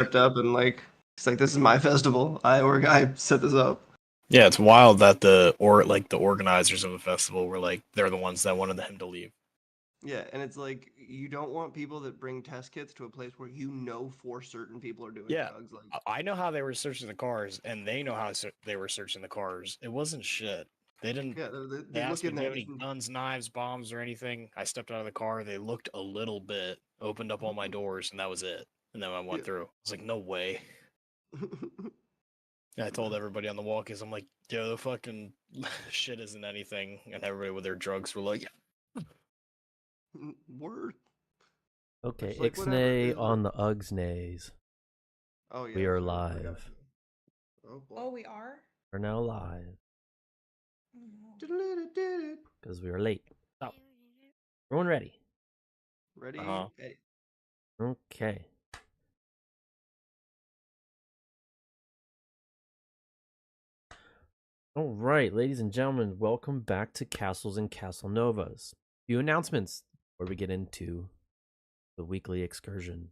stepped up and like it's like this is my festival. I set this up. Yeah, it's wild that the organizers of the festival were like they're the ones that wanted him to leave. Yeah, and it's like you don't want people that bring test kits to a place where you know for certain people are doing Yeah, drugs. Like, I know how they were searching the cars, and they know how they were searching the cars. It wasn't shit. They didn't. yeah, They they asked look me, in "Do you there. have any guns, knives, bombs, or anything?" I stepped out of the car. They looked a little bit, opened up all my doors, and that was it. And then I Yeah. went through. I was like, "No way." And I told everybody on the walkies, I'm like, "Yo, the fucking shit isn't anything." And everybody with their drugs were like, Word. Okay, It's like whatever. Ixnay on the Ugsnays. Oh yeah, We are that's right. I forgot. live. Oh boy. Oh, we are? We're now live Mm. because we were late. Oh, everyone ready? Ready? "Uh-huh." Hey. Okay. All right, ladies and gentlemen, welcome back to Castles and Castle Novas. Few announcements before we get into the weekly excursion.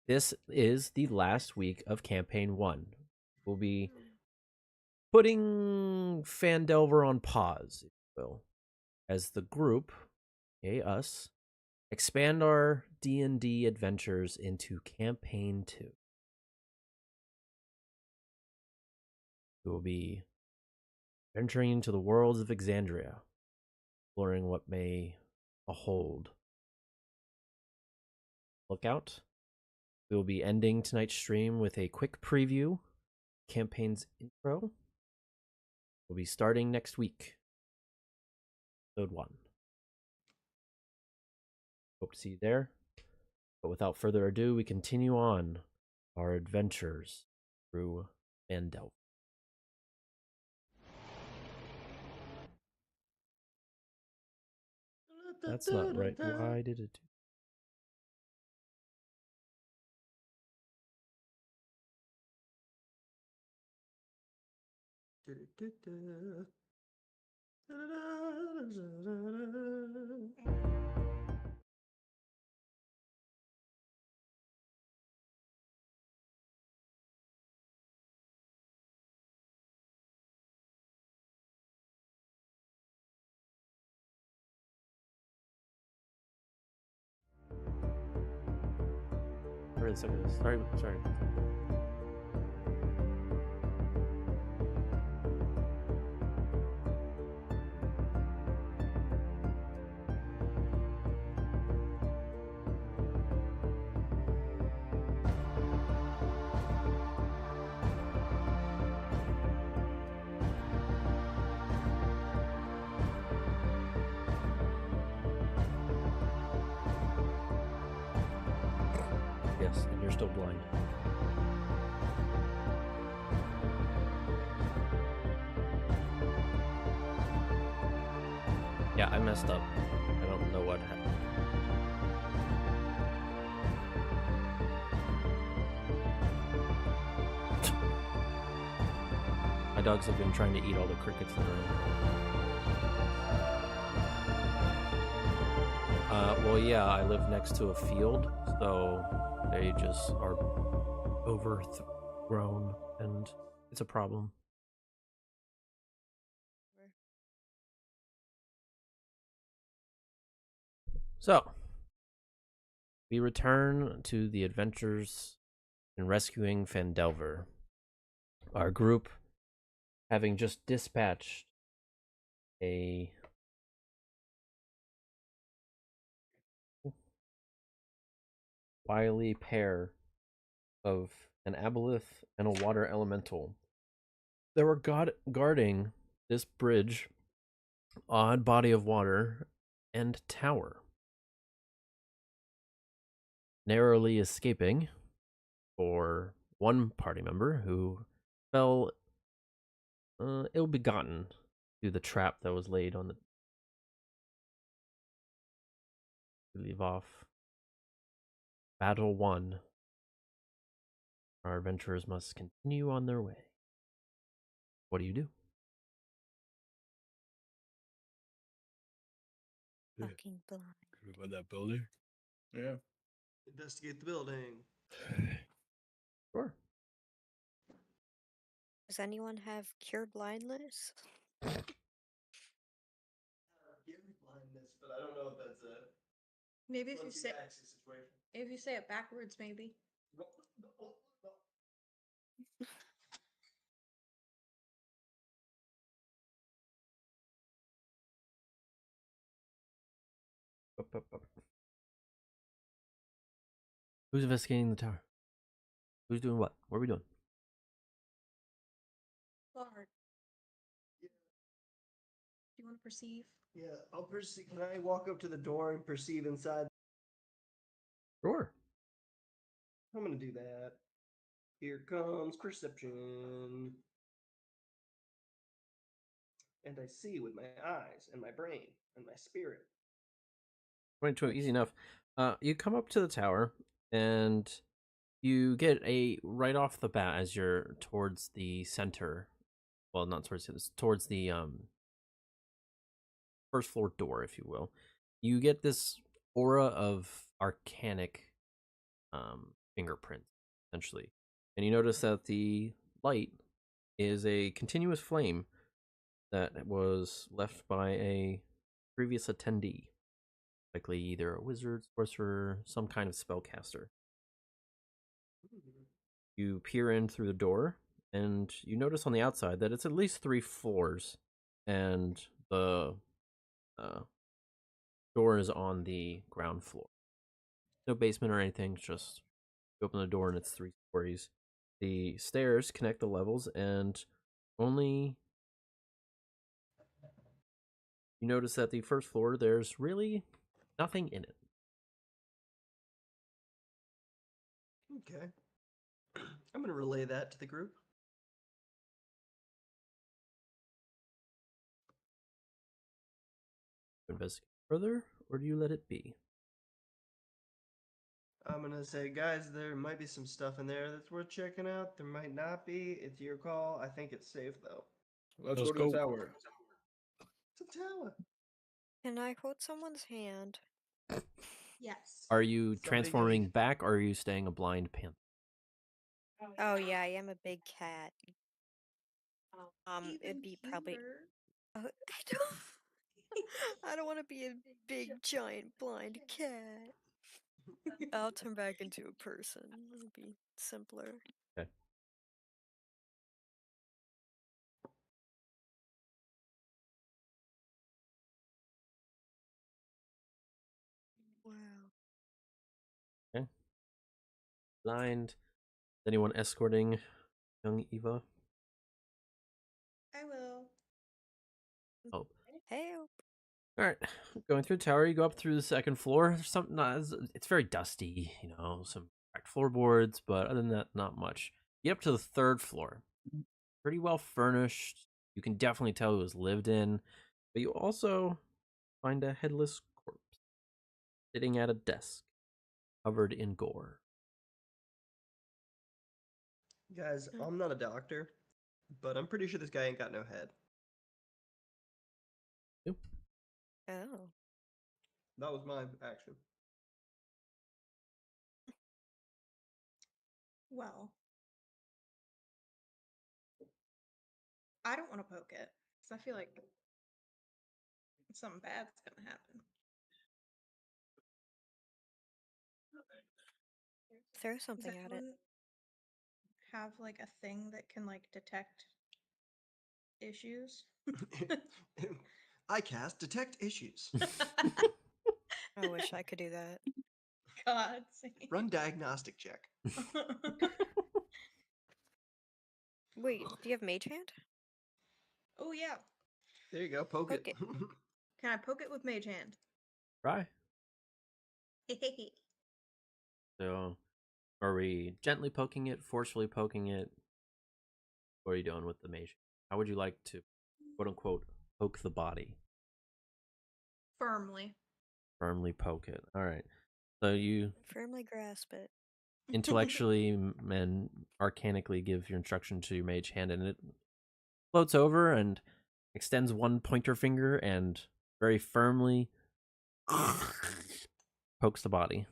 This is the last week of campaign 1. We'll be putting Fandelver on pause, if you will, as the group, us, expand our D&D adventures into campaign 2. We will be venturing into the worlds of Exandria, exploring what may hold. Look out. We will be ending tonight's stream with a quick preview, campaign's intro. We'll be starting next week, episode 1. Hope to see you there. But without further ado, we continue on our adventures through Mandel. That's not right. Why did it do? Wait a second. Sorry. Yes, and you're still blind. Yeah, I messed up. I don't know what happened. My dogs have been trying to eat all the crickets in the room. Well, yeah, I live next to a field, so they just are overgrown, and it's a problem. So, we return to the adventures in rescuing Fandelver. Our group, having just dispatched a wily pair of an aboleth and a water elemental that were guarding this bridge, odd body of water, and tower, narrowly escaping for one party member who fell ill-begotten through the trap that was laid on the leave off. Battle 1. Our adventurers must continue on their way. What do you do? Fucking blind. About that builder? Yeah. Investigate the building. Sure. Does anyone have cure blindness? Give blindness, but I don't know if that's a Maybe if you Quincy say Dax's situation. if you say it backwards, maybe. Up. Who's investigating the tower? Who's doing what? What are we doing? Bard. Do you want to perceive? Yeah, I'll perceive. Can I walk up to the door and perceive inside? Sure. I'm gonna do that. Here comes perception. And I see with my eyes and my brain and my spirit. 22, easy enough. You come up to the tower and you get a right off the bat as you're towards the center. Well, not towards it, towards the first floor door, if you will. You get this aura of arcanic fingerprints, essentially. And you notice that the light is a continuous flame that was left by a previous attendee. Likely either a wizard, sorcerer, some kind of spellcaster. You peer in through the door, and you notice on the outside that it's at least 3 floors, and the door is on the ground floor. No basement or anything, just you open the door and it's 3 stories. The stairs connect the levels, and only you notice that the first floor, there's really nothing in it. Okay. I'm gonna relay that to the group. Investigate further, or do you let it be? I'm gonna say, guys, there might be some stuff in there that's worth checking out. There might not be. It's your call. I think it's safe though. Let's Let's go go. to the tower. It's a tower. Can I hold someone's hand? Yes. Are you Somebody transforming goes- back, or are you staying a blind panther? Oh yeah, I am a big cat. Even It'd be probably. cuter. I don't. I don't want to be a big giant blind cat. I'll turn back into a person. It'll be simpler. Okay. Wow. Okay. Blind. Is anyone escorting young Eva? I will. Oh. Help. All right. Going through the tower, you go up through the second floor. There's something. It's very dusty, some cracked floorboards, but other than that, not much. You get up to the third floor. Pretty well furnished. You can definitely tell it was lived in, but you also find a headless corpse sitting at a desk, covered in gore. Guys, I'm not a doctor, but I'm pretty sure this guy ain't got no head. Oh. That was my action. Well, I don't want to poke it because I feel like something bad's gonna happen. Throw Does something at it. anyone have like a thing that can like detect issues? I cast detect issues. I wish I could do that. God sake. Run diagnostic check. Wait, do you have mage hand? Oh yeah. There you go. Poke, Poke it. Can I poke it with mage hand? Try. So, are we gently poking it, forcefully poking it? What are you doing with the mage? How would you like to, quote unquote, poke the body? Firmly. Firmly poke it. All right. So you Firmly grasp it. intellectually and arcanically give your instruction to your mage hand, and it floats over and extends one pointer finger and very firmly pokes the body.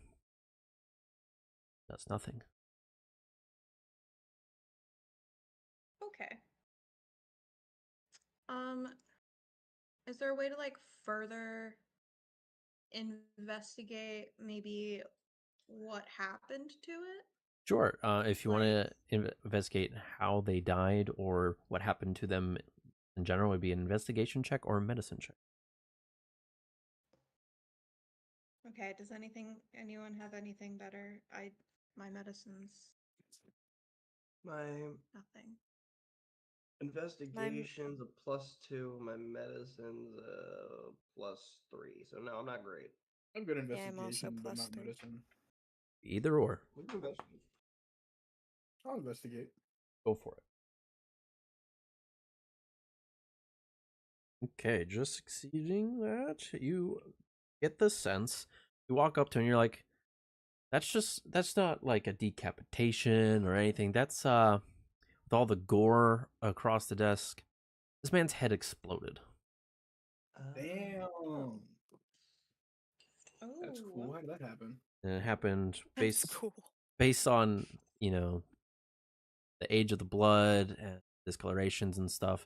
does nothing. Okay. Is there a way to like further investigate maybe what happened to it? Sure. If you want Like- to investigate how they died or what happened to them in general, it would be an investigation check or a medicine check. Okay, does anyone have anything better? My medicine's My nothing. investigation's a +2. My medicine's a +3. So no, I'm not great. I'm good Yeah, I'm also investigation, but not +3. medicine. Either or. We can investigate. I'll investigate. Go for it. Okay, just succeeding that, you get the sense. You walk up to him and you're like, that's not like a decapitation or anything. That's with all the gore across the desk. This man's head exploded. Damn. Oh, That's cool. How did that happen? And it happened That's cool. based on, the age of the blood and discolorations and stuff.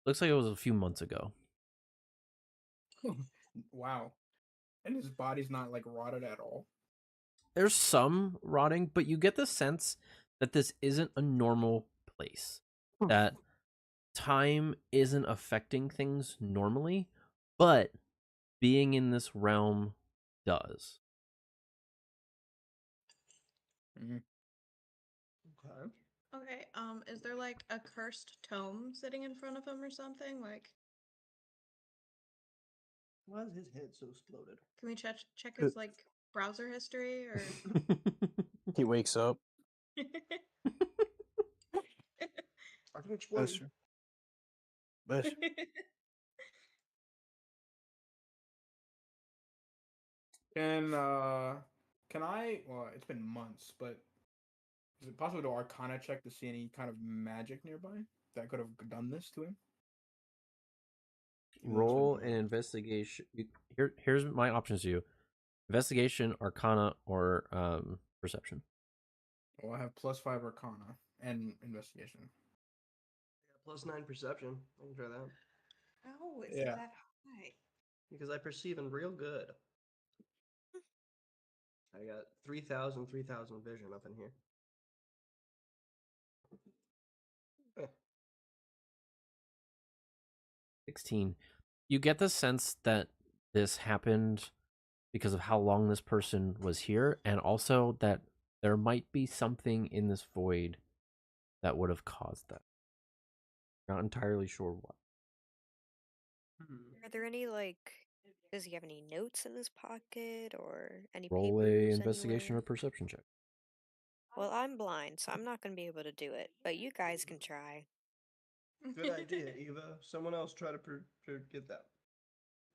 Looks like it was a few months ago. Wow. And his body's not like rotted at all. There's some rotting, but you get the sense that this isn't a normal place. That time isn't affecting things normally, but being in this realm does. Mhm. Okay. Okay, is there like a cursed tome sitting in front of him or something? Like, Why is his head so exploded? can we check his like browser history or? He wakes up. I can explain. Bless you. Bless you. Can I, well, it's been months, but is it possible to Arcana check to see any kind of magic nearby that could have done this to him? Roll an investigation. Here's my options to you: investigation, arcana, or perception. Well, I have +5 Arcana and investigation. +9 perception. I can try that. Oh, is Yeah. it that high? Because I perceive him real good. I got 3,000 vision up in here. Eh. 16. You get the sense that this happened because of how long this person was here, and also that there might be something in this void that would have caused that. Not entirely sure what. Are there any does he have any notes in his pocket or any Roll a papers investigation anywhere? or perception check. Well, I'm blind, so I'm not going to be able to do it, but you guys can try. Good idea, Eva. Someone else try to get that.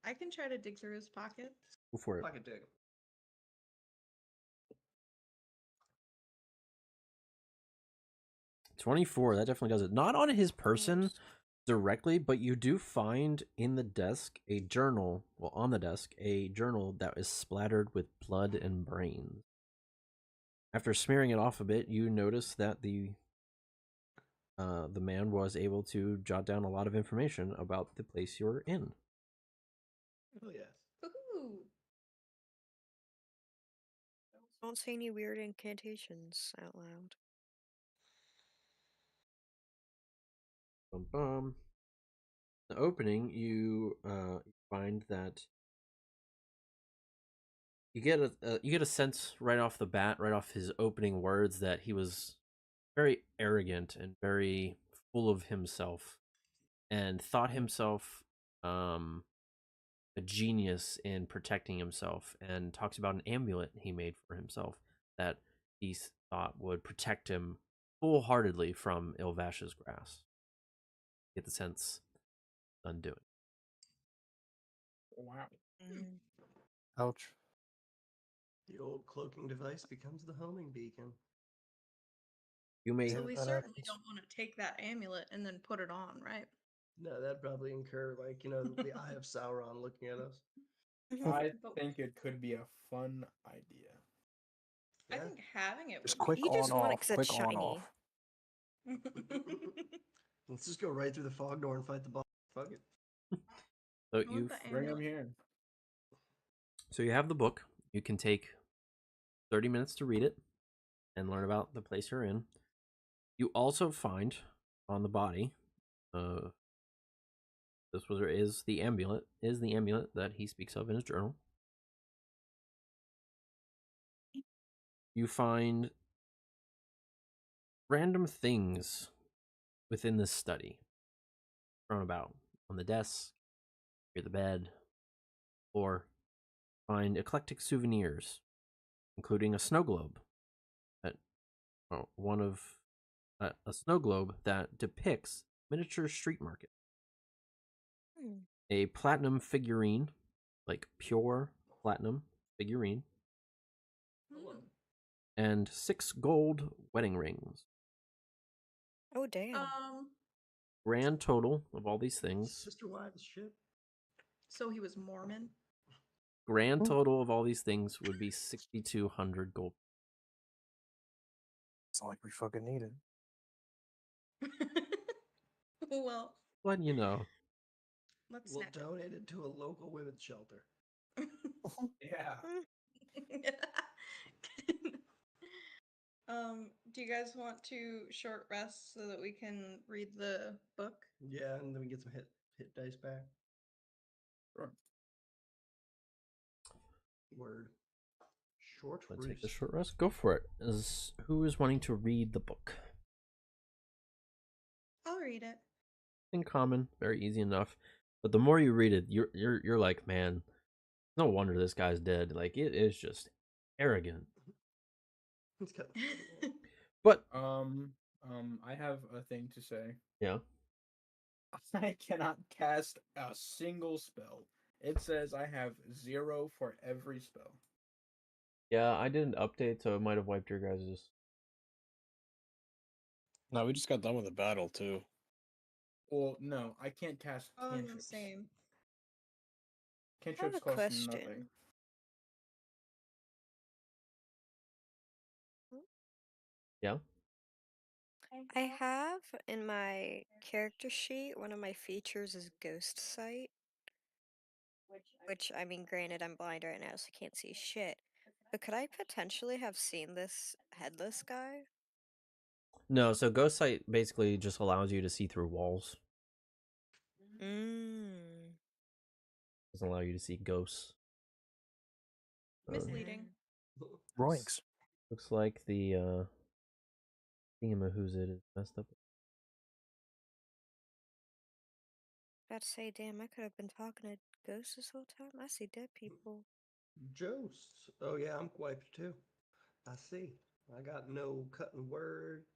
I can try to dig through his pocket. Go for it. Pocket dig. 24. That definitely does it. Not on his person Almost. directly, but you do find in the desk a journal. Well, on the desk, a journal that is splattered with blood and brains. After smearing it off a bit, you notice that the man was able to jot down a lot of information about the place you're in. Oh yes. Ooh. Don't say any weird incantations out loud. Bum, bum. The opening, you find that you get a sense right off the bat, right off his opening words, that he was very arrogant and very full of himself, and thought himself a genius in protecting himself, and talks about an amulet he made for himself that he thought would protect him full-heartedly from Ilvash's grasp. Get the sense undoing. Wow. Mm. Ouch. The old cloaking device becomes the homing beacon. You may So we that certainly happens. don't want to take that amulet and then put it on, right? No, that'd probably incur the eye of Sauron looking at us. I But think it could be a fun idea. I Yeah. think having it Just would quick be You just on want it off, 'cause it's quick on shiny. off. Let's just go right through the fog door and fight the boss. Fuck it. So I want you the Bring him amulet. so you have the book. You can take 30 minutes to read it and learn about the place you're in. You also find on the body, is the amulet that he speaks of in his journal. You find random things within this study, thrown about on the desk, near the bed, or find eclectic souvenirs, including a snow globe that a snow globe that depicts miniature street market, Hmm. a platinum figurine, like pure platinum figurine, Hmm. and 6 gold wedding rings. Oh damn. Grand total of all these things. Sister wives shit. So he was Mormon. Grand total of all these things would be 6,200 gold. It's not like we fucking need it. Well, But you know, let's We'll snap donate it to a local women's shelter. it. Yeah. Do you guys want to short rest so that we can read the book? Yeah, and then we get some hit dice back. Sure. Word. Short let's take a roost. short rest. Go for it. Who is wanting to read the book? I'll read it. In common, very easy enough. But the more you read it, you're like, man, no wonder this guy's dead. Like it is just arrogant. It's got But I have a thing to say. yeah, I cannot cast a single spell. It says I have 0 for every spell. yeah, I did an update, so it might have wiped your guys's. No, we just got done with the battle too. Well, no, I can't cast cantrips. Same. I have Cantrips a cost question. nothing. Yeah. I have in my character sheet, one of my features is Ghost Sight. Which, I mean, granted, I'm blind right now, so I can't see shit. But could I potentially have seen this headless guy? No, so Ghost Sight basically just allows you to see through walls. Mmm. Doesn't allow you to see ghosts. Misleading. Roinks. Looks like the thingamahoo's is messed up. About to say, damn, I could have been talking to ghosts this whole time. I see dead people. Jost. Oh yeah, I'm wiped too. I see. I got no cutting words.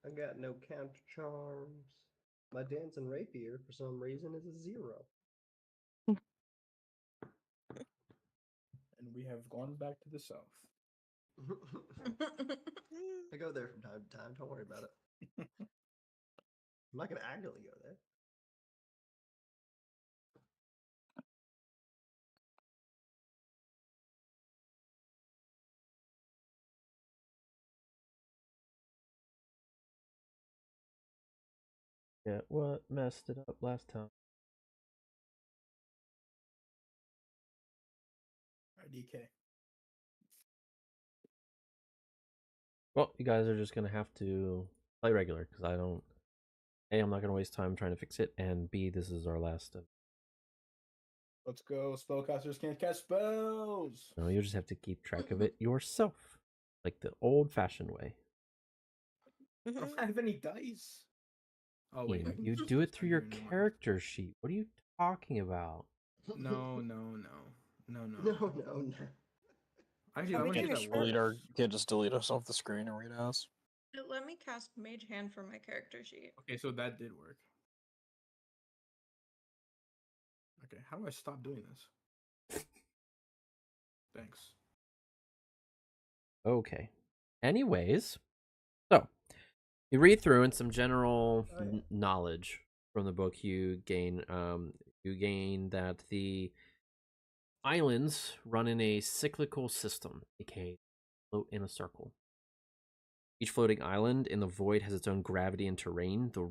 I got no counter charms. My dancing rapier, for some reason, is a 0. And we have gone back to the south. I go there from time to time. Don't worry about it. I'm not gonna actively go there. Yeah, what messed it up last time? DK. Well, you guys are just gonna have to play regular because I don't. A, I'm not gonna waste time trying to fix it, and B, this is our last. Let's go. Spellcasters can't cast spells. No, you just have to keep track of it yourself, like the old-fashioned way. I don't have any dice. Oh wait, Ian, I can you just do it this through time your here, never mind. character sheet. What are you talking about? No. No. Actually, Oh, I'm we gonna took do a that short worse. Can't just delete us off the screen and read us. Let me cast Mage Hand from my character sheet. Okay, so that did work. Okay, how do I stop doing this? Thanks. Okay. Anyways, so you read through and some general knowledge from the book you gain that the islands run in a cyclical system, aka float in a circle. Each floating island in the void has its own gravity and terrain. The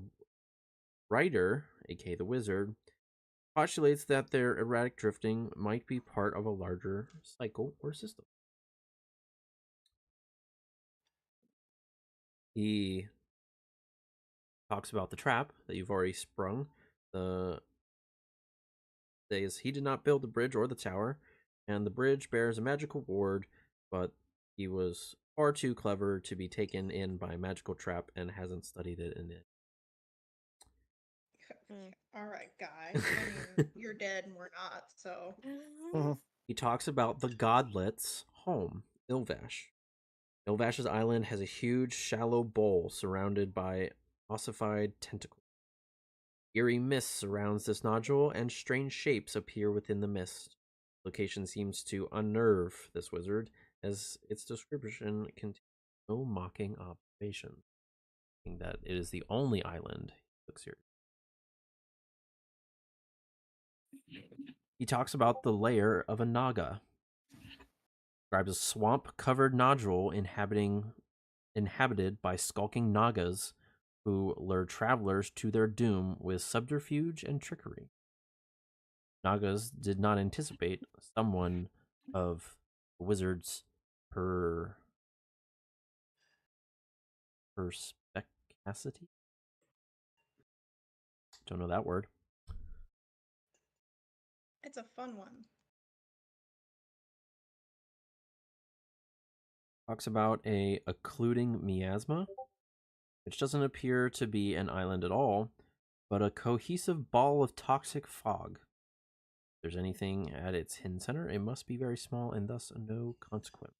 writer, aka the wizard, postulates that their erratic drifting might be part of a larger cycle or system. He talks about the trap that you've already sprung. The says he did not build the bridge or the tower, and the bridge bears a magical ward, but he was far too clever to be taken in by a magical trap and hasn't studied it in it. All right, guy. I mean, you're dead and we're not, so. He talks about the godlet's home, Ilvaash. Ilvash's island has a huge, shallow bowl surrounded by ossified tentacles. Eerie mist surrounds this nodule, and strange shapes appear within the mist. Location seems to unnerve this wizard, as its description contains no mocking observation, meaning that it is the only island he took seriously. He talks about the lair of a naga. Describes a swamp-covered nodule inhabited by skulking nagas who lure travelers to their doom with subterfuge and trickery. Nagas did not anticipate someone of the wizard's perspicacity. Don't know that word. It's a fun one. Talks about a occluding miasma, which doesn't appear to be an island at all, but a cohesive ball of toxic fog. If there's anything at its hidden center, it must be very small and thus no consequence.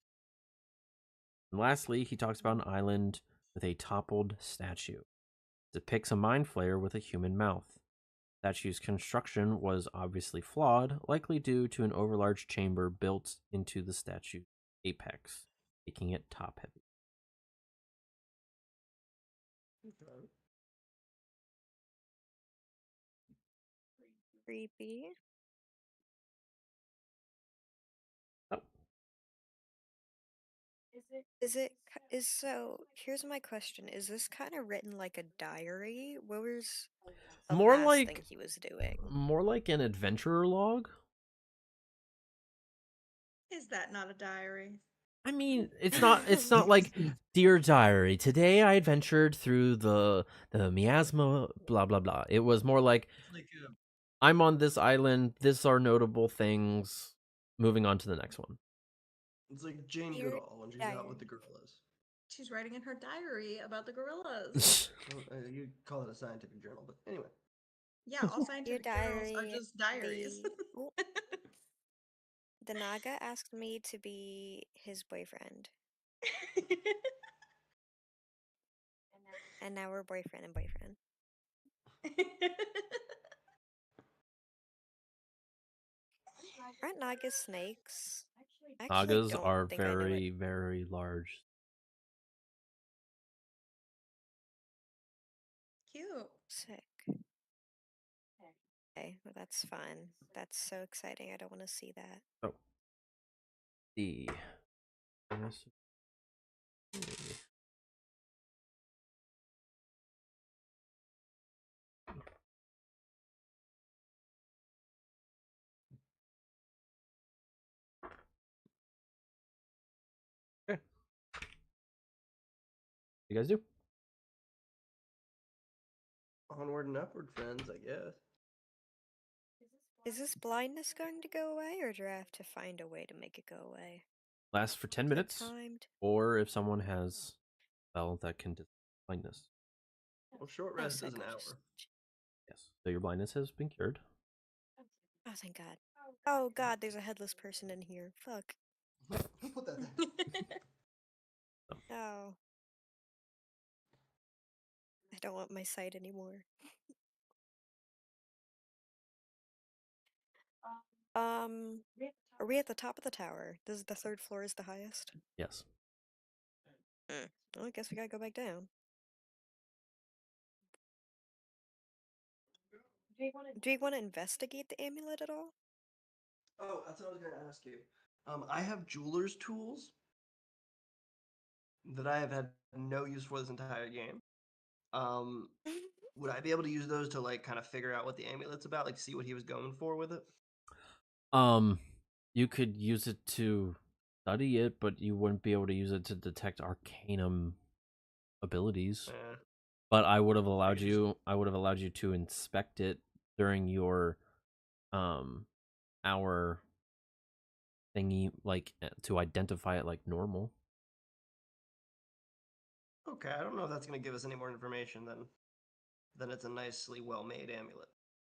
And lastly, he talks about an island with a toppled statue. It depicts a mind flayer with a human mouth. The statue's construction was obviously flawed, likely due to an overlarge chamber built into the statue's apex, making it top heavy. Okay. Creepy. Oh, Is so here's my question. Is this kind of written like a diary? What was the more last like thing he was doing? more like an adventurer log. Is that not a diary? I mean, it's not like dear diary. Today I adventured through the miasma. Blah blah blah. It was more like Like I'm on this island. This are notable things. Moving on to the next one. it's like Jane Dear Goodall when she's out with the diary. gorillas. She's writing in her diary about the gorillas. Well, you call it a scientific journal, but anyway. Yeah, all Dear scientific journals are diary, just diaries. ooh, the Naga asked me to be his boyfriend, and now we're boyfriend and boyfriend. Aren't Nagas snakes? Actually, Nagas don't are think I know it. very very large. Cute. Sick. Okay, well that's fun. That's so exciting. I don't want to see that. Oh, the okay. You guys do? Onward and upward, friends, I guess. Is this blindness going to go away, or do I have to find a way to make it go away? Lasts for 10 Is it minutes, timed? or if someone has spell that can disable blindness. Well, short Oh, rest sick. is an I'll hour. just... Yes. So your blindness has been cured. Oh, thank God. Oh God, there's a headless person in here. Fuck. Who put that there? Oh. I don't want my sight anymore. Are we at the top of the tower? This is the third floor is the highest? Yes. Well, I guess we gotta go back down. Do you want to investigate the amulet at all? Oh, that's what I was going to ask you. I have jeweler's tools. that I have had no use for this entire game. Would I be able to use those to like kind of figure out what the amulet's about, like see what he was going for with it? You could use it to study it, but you wouldn't be able to use it to detect arcanum abilities. Eh, But I would have allowed just- you. I would have allowed you to inspect it during your hour thingy, like to identify it like normal. okay, I don't know if that's going to give us any more information than it's a nicely well-made amulet.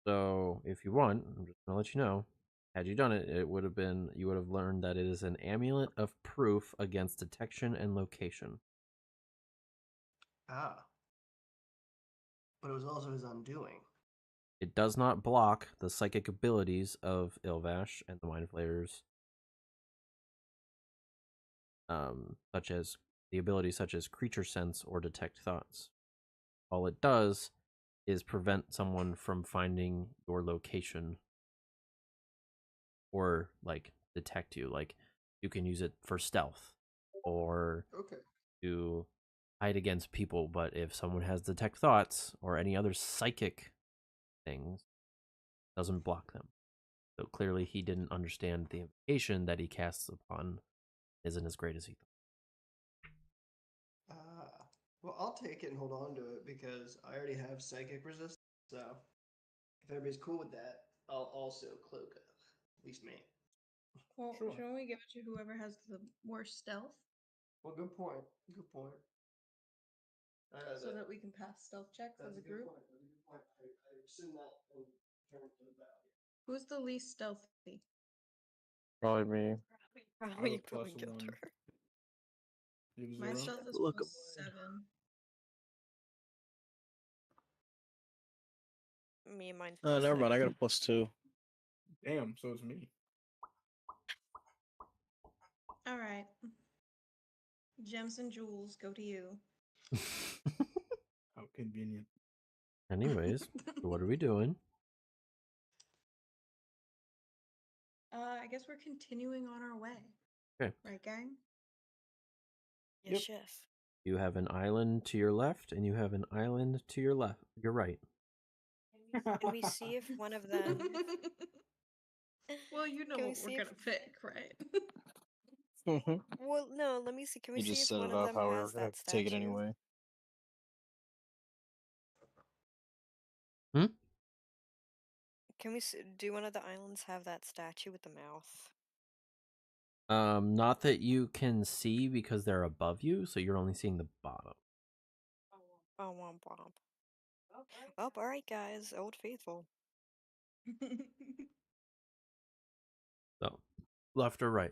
So if you want, I'm just gonna let you know. Had you done it, it would have been you would have learned that it is an amulet of proof against detection and location. Ah, but it was also his undoing. It does not block the psychic abilities of Ilvaash and the Mind Flayers, such as the abilities such as creature sense or detect thoughts. All it does is prevent someone from finding your location or like detect you. Like you can use it for stealth or Okay. to hide against people, but if someone has detect thoughts or any other psychic things, it doesn't block them. So clearly he didn't understand the invocation that he casts upon isn't as great as he thought. Well, I'll take it and hold on to it because I already have psychic resistance. So if everybody's cool with that, I'll also cloak it. At least me. Well, Sure. shouldn't we give it to whoever has the worst stealth Well, good point. Good point. so that we can pass stealth checks as a group? Point. That's a good point. I assume that in terms of value. Who's the least stealthy? Probably me. Probably a plus pulling guilt 1. her. You have My 0? stealth is Look plus at 7. Me and mine's Oh, plus never mind. I got a 6. +2. Damn, so it's me. All right. Gems and jewels go to you. How convenient. Anyways, so what are we doing? I guess we're continuing on our way. Okay. Right, gang? Yes, yes. You have an island to your left, and you have an island to your left, your right. Can we see if one of them? Well, you know Can we what we're see if- gonna pick, right? Well, no. Let me see. Can we You see just if set one it of up them how we were has gonna that statue? take it anyway. Can we do one of the islands have that statue with the mouth? Not that you can see because they're above you, so you're only seeing the bottom. Oh, womp womp. Oh, all right, guys. Old Faithful. So, left or right?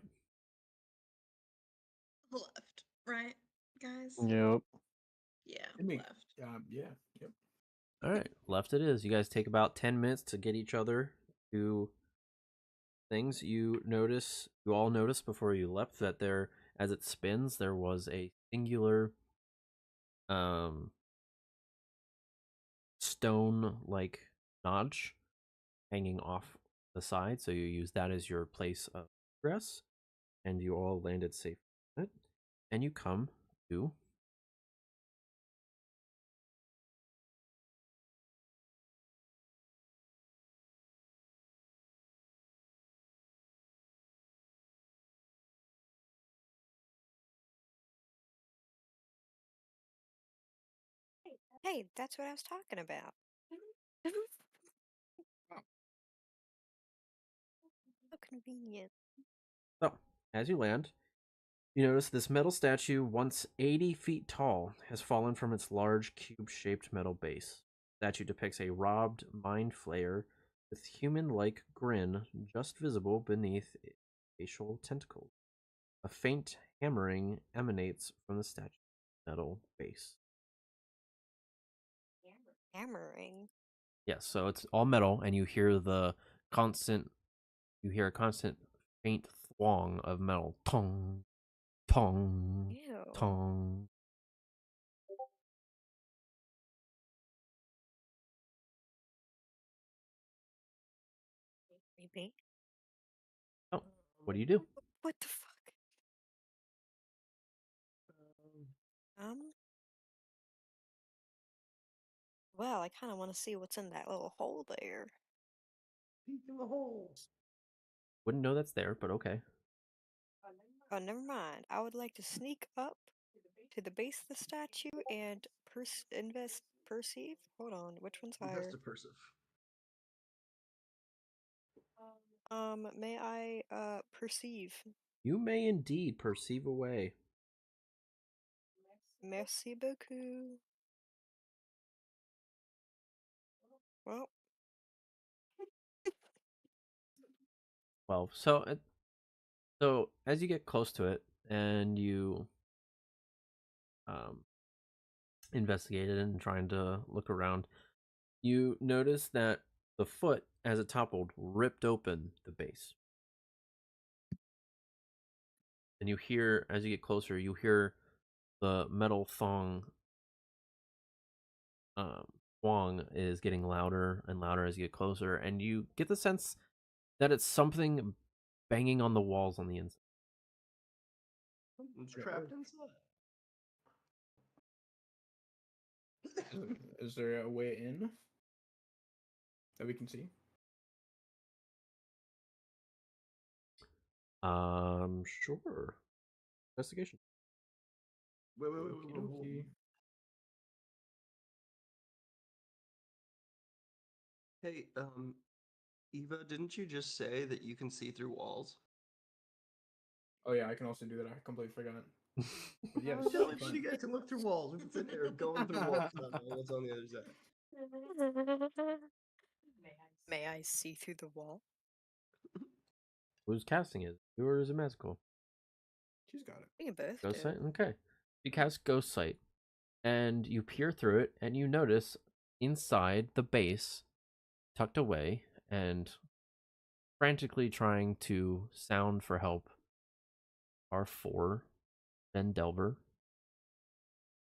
Left, right, guys? Yep. Yeah, It make- left. Yeah. Yep. All right, left it is. You guys take about 10 minutes to get each other to things. You all notice before you left that there, as it spins, there was a singular stone like notch hanging off the side, so you use that as your place of egress, and you all landed safe on it, and you come to Hey, that's what I was talking about. How convenient. so as you land, you notice this metal statue, once 80 feet tall, has fallen from its large cube-shaped metal base. The statue depicts a robbed mind flayer with human-like grin just visible beneath its facial tentacles. A faint hammering emanates from the statue's metal base. Hammering. Yes, so it's all metal, and you hear a constant faint thwong of metal. Tong, tong, Ew. tong. Maybe. Oh, what do you do? What the fuck? Well, I kind of want to see what's in that little hole there. Peek in the hole. Wouldn't know that's there, but okay. Oh, never mind. I would like to sneak up to the base of the statue and perceive. Hold on, which one's higher? Invest persive. May I perceive? You may indeed perceive a way. Merci beaucoup. Well, 12. So as you get close to it and you investigate it and trying to look around, you notice that the foot, as it toppled, ripped open the base. And you hear, as you get closer, you hear the metal thwong is getting louder and louder as you get closer, and you get the sense that it's something banging on the walls on the inside. It's trapped inside. Is there a way in that we can see? Sure. Investigation. Wait. Okey-dokey. Hey, Eva, didn't you just say that you can see through walls? Oh yeah, I can also do that. I completely forgot. But yes, Tell me, fine. you guys can look through walls. We've been sitting here going through walls, not knowing what's on the other side. may I see through the wall? Who's casting it? You or is it magical? She's got it. We can both Ghost do. sight? Okay. You cast Ghost Sight, and you peer through it, and you notice inside the base, tucked away, and frantically trying to sound for help, are 4 then Delver.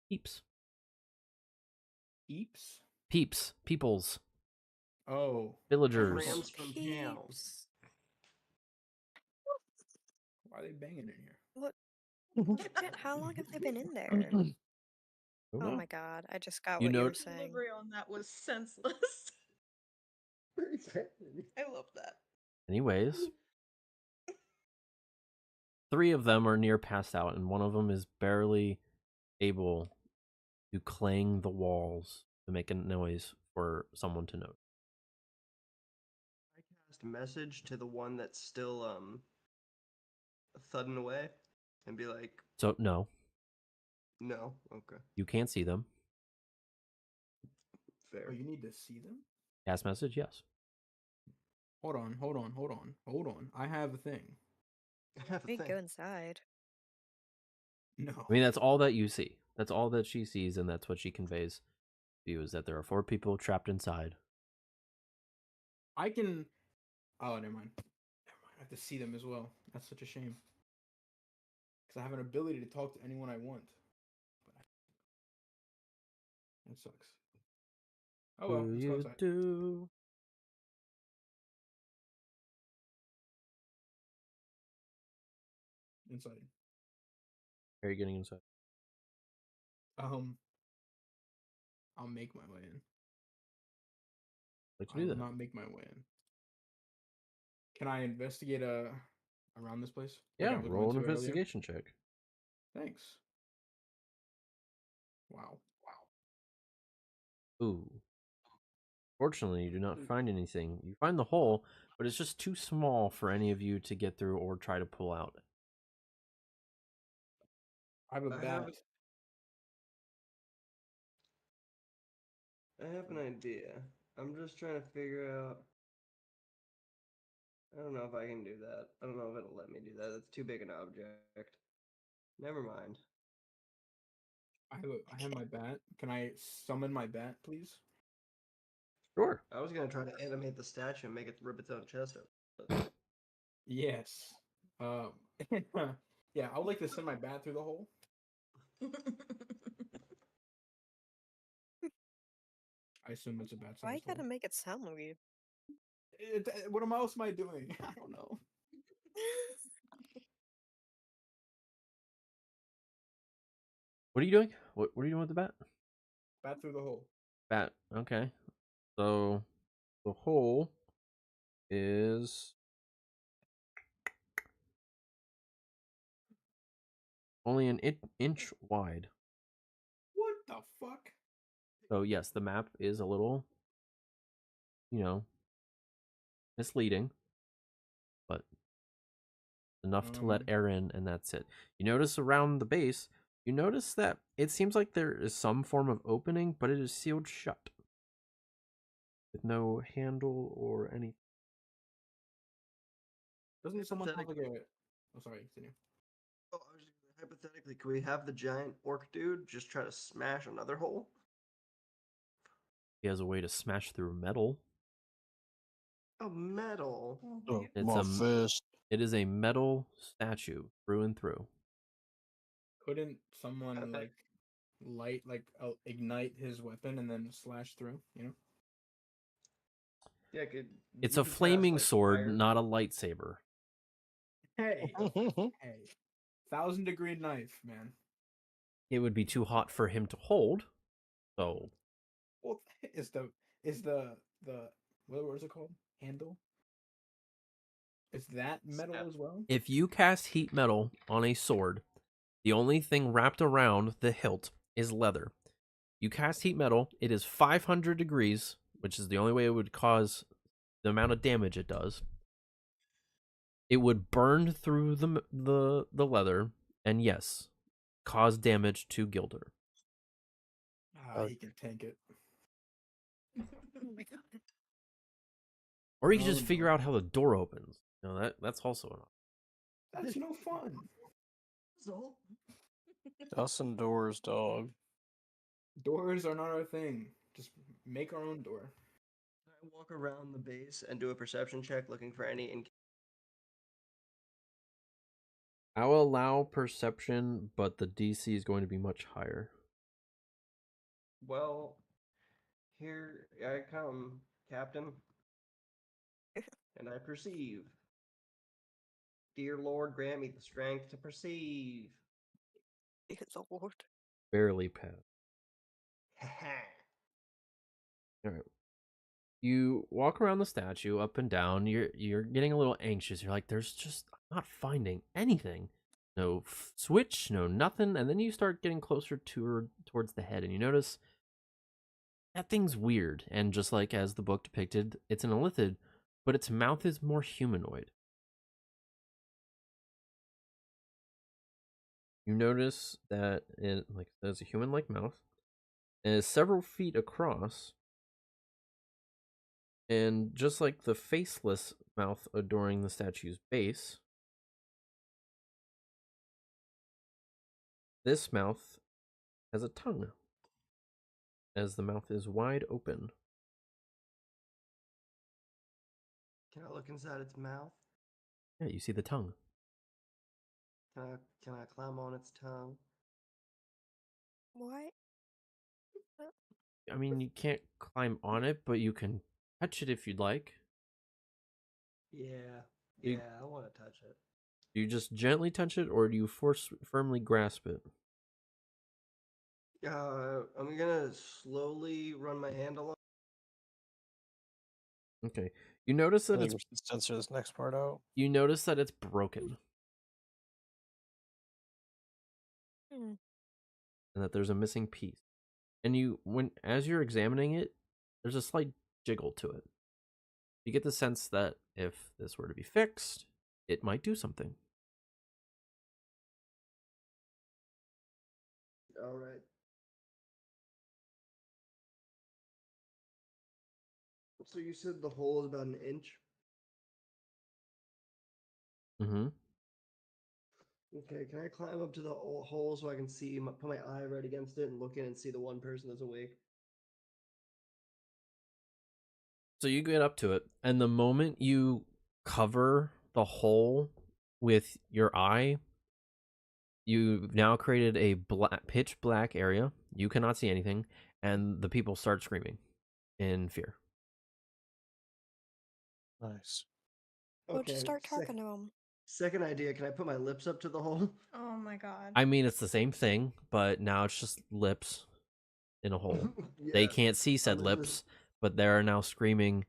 Peeps. Eeps? Peoples. Oh. Villagers. Rams from town. Peeps. Why are they banging in here? What? How long have they been in there? Don't Oh know. my god, I just got You what you know- were The saying. delivery on that was senseless. I love that. Anyways, 3 of them are near passed out, and one of them is barely able to clang the walls to make a noise for someone to note. I cast message to the one that's still thudding away, and be like, So, no, no, okay, you can't see them. fair. Oh, you need to see them? Cast message, yes. Hold on. I have a thing. I have a We thing. go inside. No. I mean, that's all that you see. That's all that she sees, and that's what she conveys to you, is that there are 4 people trapped inside. I can. Oh, never mind. I have to see them as well. That's such a shame. Because I have an ability to talk to anyone I want. That sucks. Oh well, Do let's go you outside. do? Inside. Are you getting inside? I'll make my way in. Like to I do will that? not make my way in. Can I investigate around this place? Like Yeah, I was roll an going to earlier? investigation check. Thanks. Wow. Ooh. Fortunately, you do not find anything. You find the hole, but it's just too small for any of you to get through or try to pull out. I have a I bat. have an idea. I'm just trying to figure out. I don't know if I can do that. I don't know if it'll let me do that. It's too big an object. Never mind. I have my bat. Can I summon my bat, please? Sure. I was gonna try to animate the statue and make it rip its own chest out. But Yes. Um. Yeah, I would like to send my bat through the hole. I assume it's a bat Why you sized gotta hole. make it sound weird? What else am I doing? I don't know. What are you doing? What are you doing with the bat? Bat through the hole. Bat. Okay. So the hole is only an inch wide. What the fuck? So yes, the map is a little, misleading, but enough to let air in, and that's it. You notice around the base, you notice that it seems like there is some form of opening, but it is sealed shut with no handle or anything. Doesn't someone have like a? Oh, sorry, continue. Oh, I was just gonna- hypothetically, could we have the giant orc dude just try to smash another hole? He has a way to smash through metal. Oh, metal. Oh, It's My fist. It is a metal statue through and through. Couldn't someone Okay. ignite his weapon and then slash through? You know. Yeah, could It's you a could cast, flaming like, sword, fire? not a lightsaber. Hey, hey, 1,000-degree knife, man. It would be too hot for him to hold. So Well, is the what is it called? Handle? Is that metal Snap. as well? if you cast heat metal on a sword, the only thing wrapped around the hilt is leather. You cast heat metal, it is 500 degrees, which is the only way it would cause the amount of damage it does. It would burn through the leather, and yes, cause damage to Gilder. He can tank it. Oh my god. Or you can Oh, just figure no. out how the door opens. That's also an option. That's no fun. So, Dustin doors, dog. Doors are not our thing. Just make our own door. can I walk around the base and do a perception check looking for any I will allow perception, but the DC is going to be much higher. Well, here I come, Captain, and I perceive. Dear Lord, grant me the strength to perceive. It's a lord. Barely pass. All right. You walk around the statue up and down. You're getting a little anxious. You're like, there's just I'm not finding anything. No switch, no nothing. And then you start getting closer towards the head, and you notice that thing's weird. And just like as the book depicted, it's an elithid, but its mouth is more humanoid. You notice that it has a human-like mouth and is several feet across. And just like the faceless mouth adoring the statue's base, this mouth has a tongue, as the mouth is wide open. Can I look inside its mouth? Yeah, you see the tongue. Can I climb on its tongue? What? I mean, you can't climb on it, but you can touch it if you'd like. Yeah, You- yeah, I want to touch it. Do you just gently touch it, or do you firmly grasp it? I'm gonna slowly run my hand along. Okay. You notice I that think it's we should censor this next part out. broken, Hmm. and that there's a missing piece. And as you're examining it, there's a slight jiggle to it. You get the sense that if this were to be fixed, it might do something. All right. So you said the hole is about an inch? Mm-hmm. Okay, can I climb up to the hole so I can see, put my eye right against it and look in and see the one person that's awake? So you get up to it, and the moment you cover the hole with your eye, you've now created a pitch black area. You cannot see anything, and the people start screaming in fear. Nice. Well, just Okay, start talking to him. second idea, can I put my lips up to the hole? Oh my god. I mean, it's the same thing, but now it's just lips in a hole. Yeah. They can't see said I'm in lips, but they are now screaming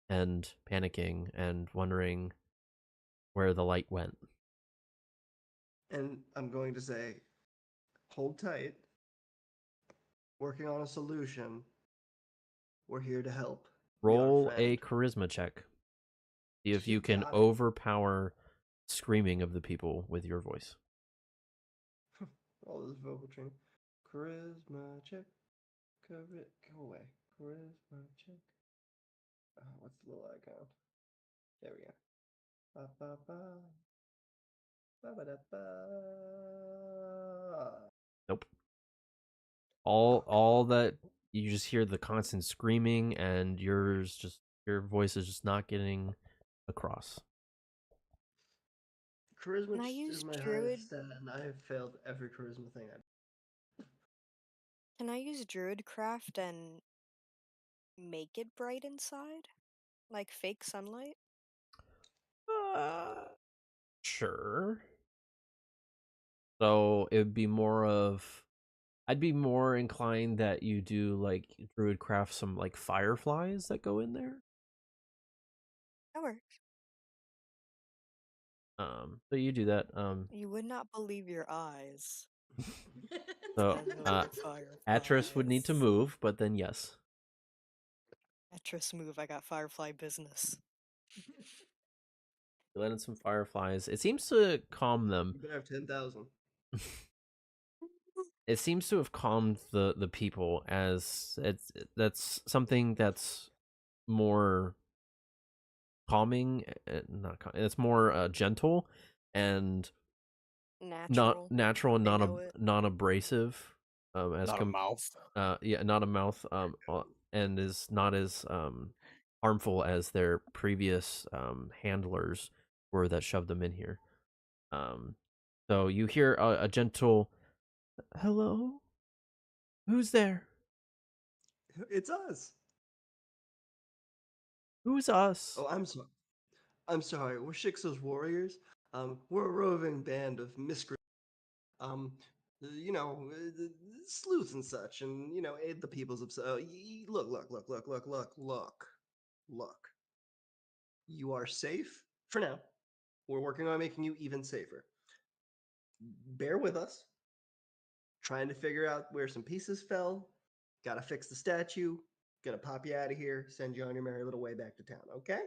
and panicking and wondering where the light went. And I'm going to say, hold tight. Working on a solution. We're here to help. Be our Roll friend. a charisma check. See if you can got it. overpower screaming of the people with your voice. All this vocal training. Charisma check. Go away. Charisma check. What's the little icon? There we go. Ba ba ba. Ba ba da ba. Nope. Oh, All that you just hear the constant screaming, and your voice is just not getting across. charisma Can I is use my druid? highest stat, and I have failed every charisma thing Can I use druidcraft and make it bright inside, like fake sunlight? Sure. So it would be more of, I'd be more inclined that you do like druid craft some like fireflies that go in there. That works. So you do that. You would not believe your eyes. So 10 million fireflies. Atris would need to move, but then yes. Atris move, I got firefly business. You let in some fireflies. It seems to calm them. You better have 10,000. It seems to have calmed the people, as that's something that's more calming, it's more gentle and Natural. natural and They know it. non abrasive, as Not a mouth. yeah, not a mouth, and is not as harmful as their previous handlers were that shoved them in here. So you hear a gentle hello, who's there? It's us. Who's us? Oh, I'm sorry. I'm sorry. We're Shixo's warriors. We're a roving band of miscreants. Um, you know, sleuths and such, and aid the peoples of. Look. You are safe for now. We're working on making you even safer. Bear with us. Trying to figure out where some pieces fell. Gotta fix the statue. Gonna pop you out of here. Send you on your merry little way back to town. Okay?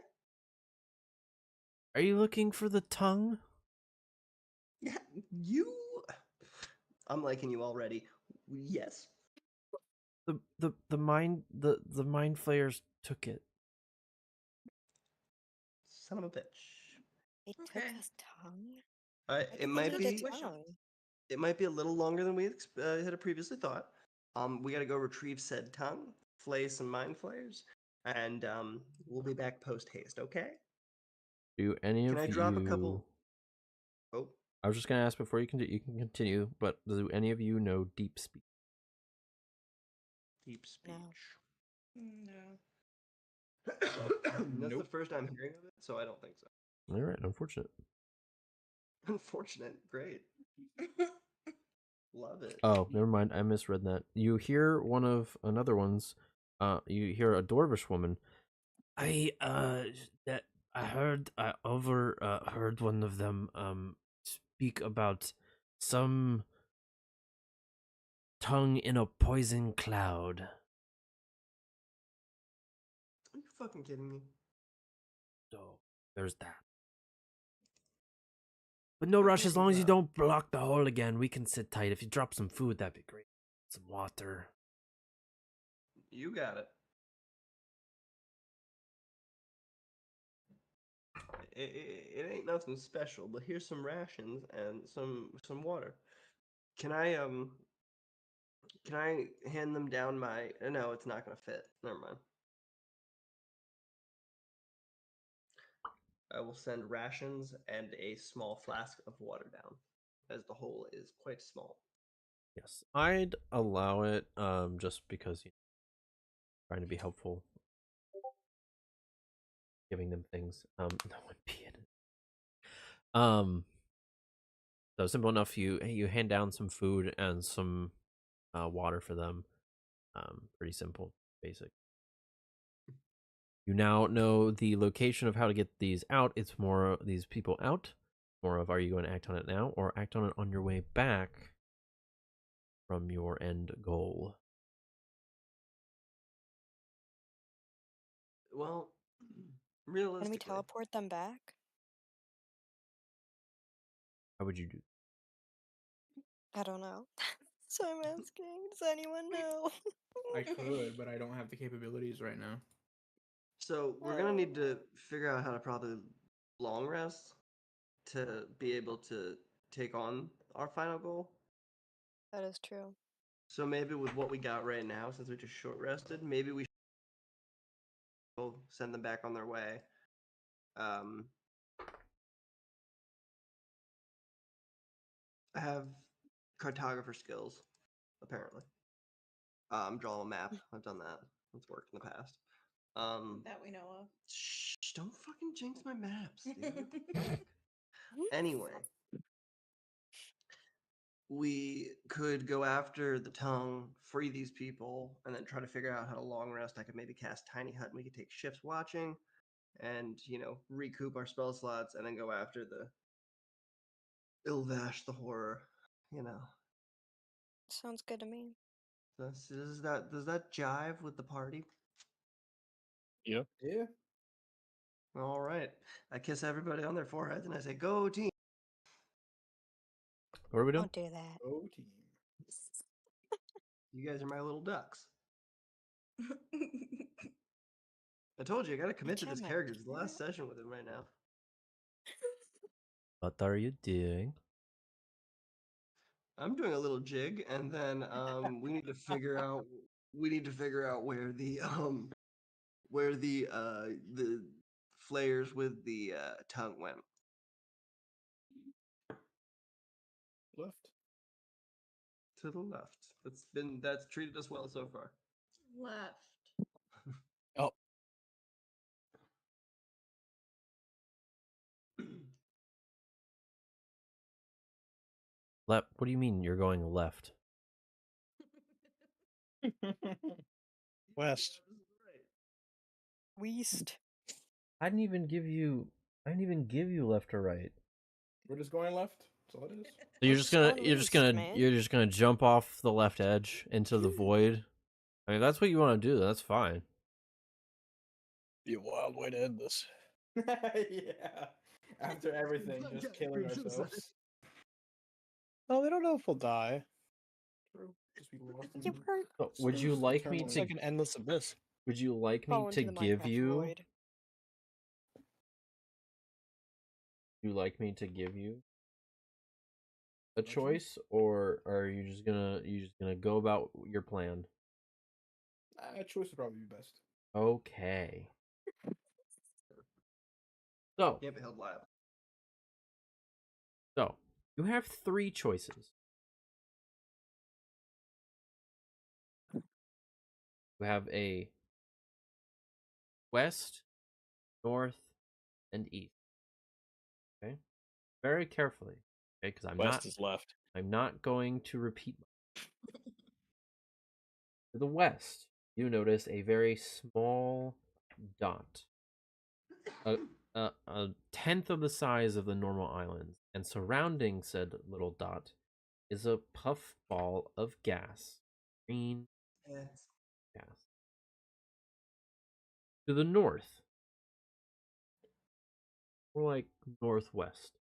Are you looking for the tongue? Yeah, you. I'm liking you already. Yes. The mind flayers took it. Son of a bitch. They Okay. took his tongue? It They might took be. the tongue. It might be a little longer than we had previously thought. We got to go retrieve said tongue, flay some mind flayers, and we'll be back post haste. Okay? Do any Can of I drop a couple? Oh, I was just gonna ask before you can continue, but do any of you know deep speak? deep speech. No. That's the Nope. first I'm hearing of it, so I don't think so. All right, unfortunate. Unfortunate. Great. Love it. Oh, never mind. I misread that. You hear one of another one's. You hear a dwarvish woman. That I heard. I heard one of them speak about some tongue in a poison cloud. Are you fucking kidding me? So there's that. But no A rush, as poison long as you cloud. don't block the hole again. We can sit tight. If you drop some food, that'd be great. Some water. You got it. It ain't nothing special, but here's some rations and some water. Can I hand them down my? No, it's not gonna fit. Never mind. I will send rations and a small flask of water down, as the hole is quite small. Yes, I'd allow it. Just because trying to be helpful, giving them things. No one be it. So simple enough. You hand down some food and some water for them. Pretty simple, basic. You now know the location of how to get these out. It's more these people out. More of, are you going to act on it now or act on it on your way back from your end goal? Well, Can we realistically, teleport them back? How would you do? I don't know. So I'm asking. Does anyone know? I could, but I don't have the capabilities right now. so we're gonna need to figure out how to probably long rest to be able to take on our final goal. That is true. So maybe with what we got right now, since we just short rested, maybe we should send them back on their way. I have cartographer skills, apparently. Draw a map. I've done that. It's worked in the past. That we know of. Shh, don't fucking jinx my maps, dude. Fuck. Anyway, we could go after the tongue, free these people, and then try to figure out how to long rest. I could maybe cast Tiny Hut and we could take shifts watching and, recoup our spell slots and then go after the Ilvaash the horror, you know. Sounds good to me. Does that jive with the party? Yep. Yeah. All right. I kiss everybody on their foreheads and I say, "Go team!" What are we doing? Don't do that. Oh, team. You guys are my little ducks. I told you I got to commit to this Damn it. character. It's the last session with him right now. What are you doing? I'm doing a little jig, and then we need to figure out where the flayers with the tongue went. Left. To the left. That's treated us well so far. Left. Oh, Left? What do you mean you're going left? west. Weast. I didn't even give you left or right. We're just going left. That's all it is. So you're We're just just gonna going you're just west, gonna man. you're just gonna jump off the left edge into the void. I mean, that's what you want to do. That's fine. Be a wild way to end this. Yeah. After everything, just killing ourselves. Oh, they don't know if we'll die. True. Just be lost in You were So, would you space like me eternally. It's to? like an endless abyss. Would you like me fall to into the give Minecraft you? void. You like me to give you a Options? choice, or are you just gonna go about your plan? Choice would probably be best. Okay. So, Can't be held liable. so you have three choices. You have a west, north, and east. Okay, very carefully. Okay, because West is left. I'm not going to repeat. To the west, you notice a very small dot, a tenth of the size of the normal island, and surrounding said little dot is a puffball of gas, green Yes. gas. To the north, or like northwest,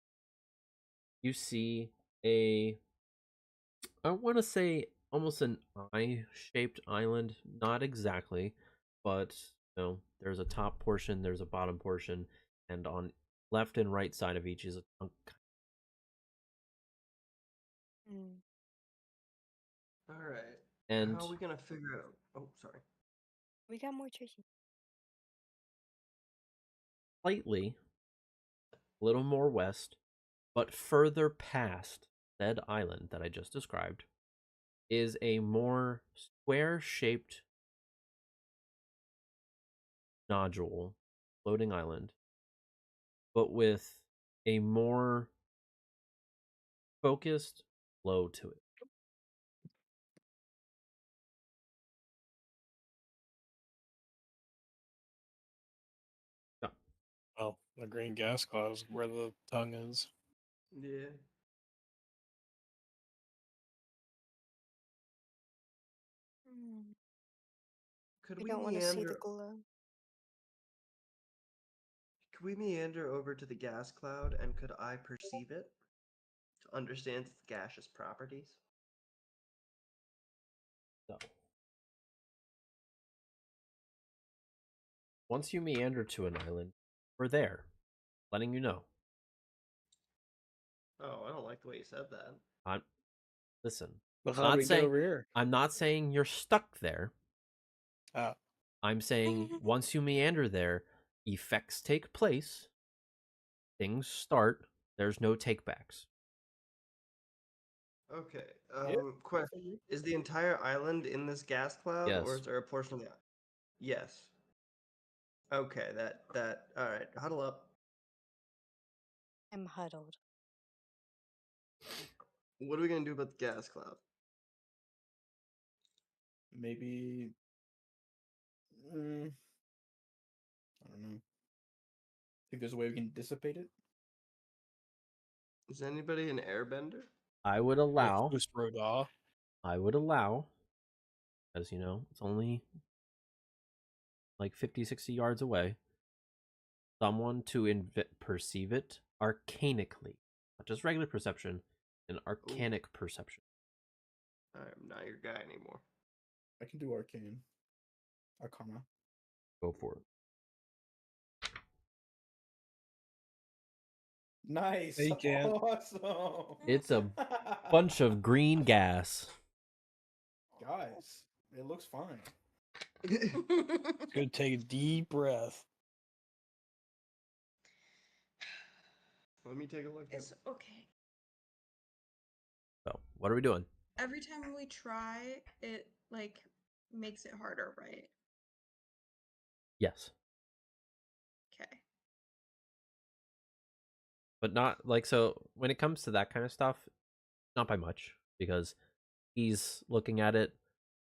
you see I want to say almost an eye-shaped island. Not exactly, but there's a top portion, there's a bottom portion, and on left and right side of each is a chunk. Mm. All right. And How are we gonna figure out? Oh, sorry. We got more choices. slightly, a little more west, but further past said island that I just described, is a more square-shaped nodule, floating island, but with a more focused flow to it. The green gas cloud is where the tongue is. Yeah. Hmm. Could You we don't want to see the meander? glow. Could we meander over to the gas cloud, and could I perceive it to understand its gaseous properties? So, once you meander to an island, we're there, letting you know. Oh, I don't like the way you said that. I'm listen. But I'm how do not we get saying over here? I'm not saying you're stuck there. Ah, I'm saying once you meander there, effects take place, things start. There's no takebacks. Okay. yeah. Is the entire island in this gas cloud, or Yes. is there a portion of the? Yes. Okay. That. All right. Huddle up. I'm huddled. What are we gonna do about the gas cloud? Maybe. I don't know. Think there's a way we can dissipate it? Is anybody an airbender? I would Or allow. Fust Roda. I would allow, as you know, it's only like 50, 60 yards away, someone to perceive it arcanically. Not just regular perception, an arcanic perception. I'm not your guy anymore. I can do arcane. Arcana. Go for it. Nice. Hey, Ken. Awesome. It's a bunch of green gas. Guys, it looks fine. Gonna take a deep breath. Let me take a look. It's okay. So, what are we doing? Every time we try, it like makes it harder, right? Yes. Okay. But not like so when it comes to that kind of stuff, not by much because he's looking at it,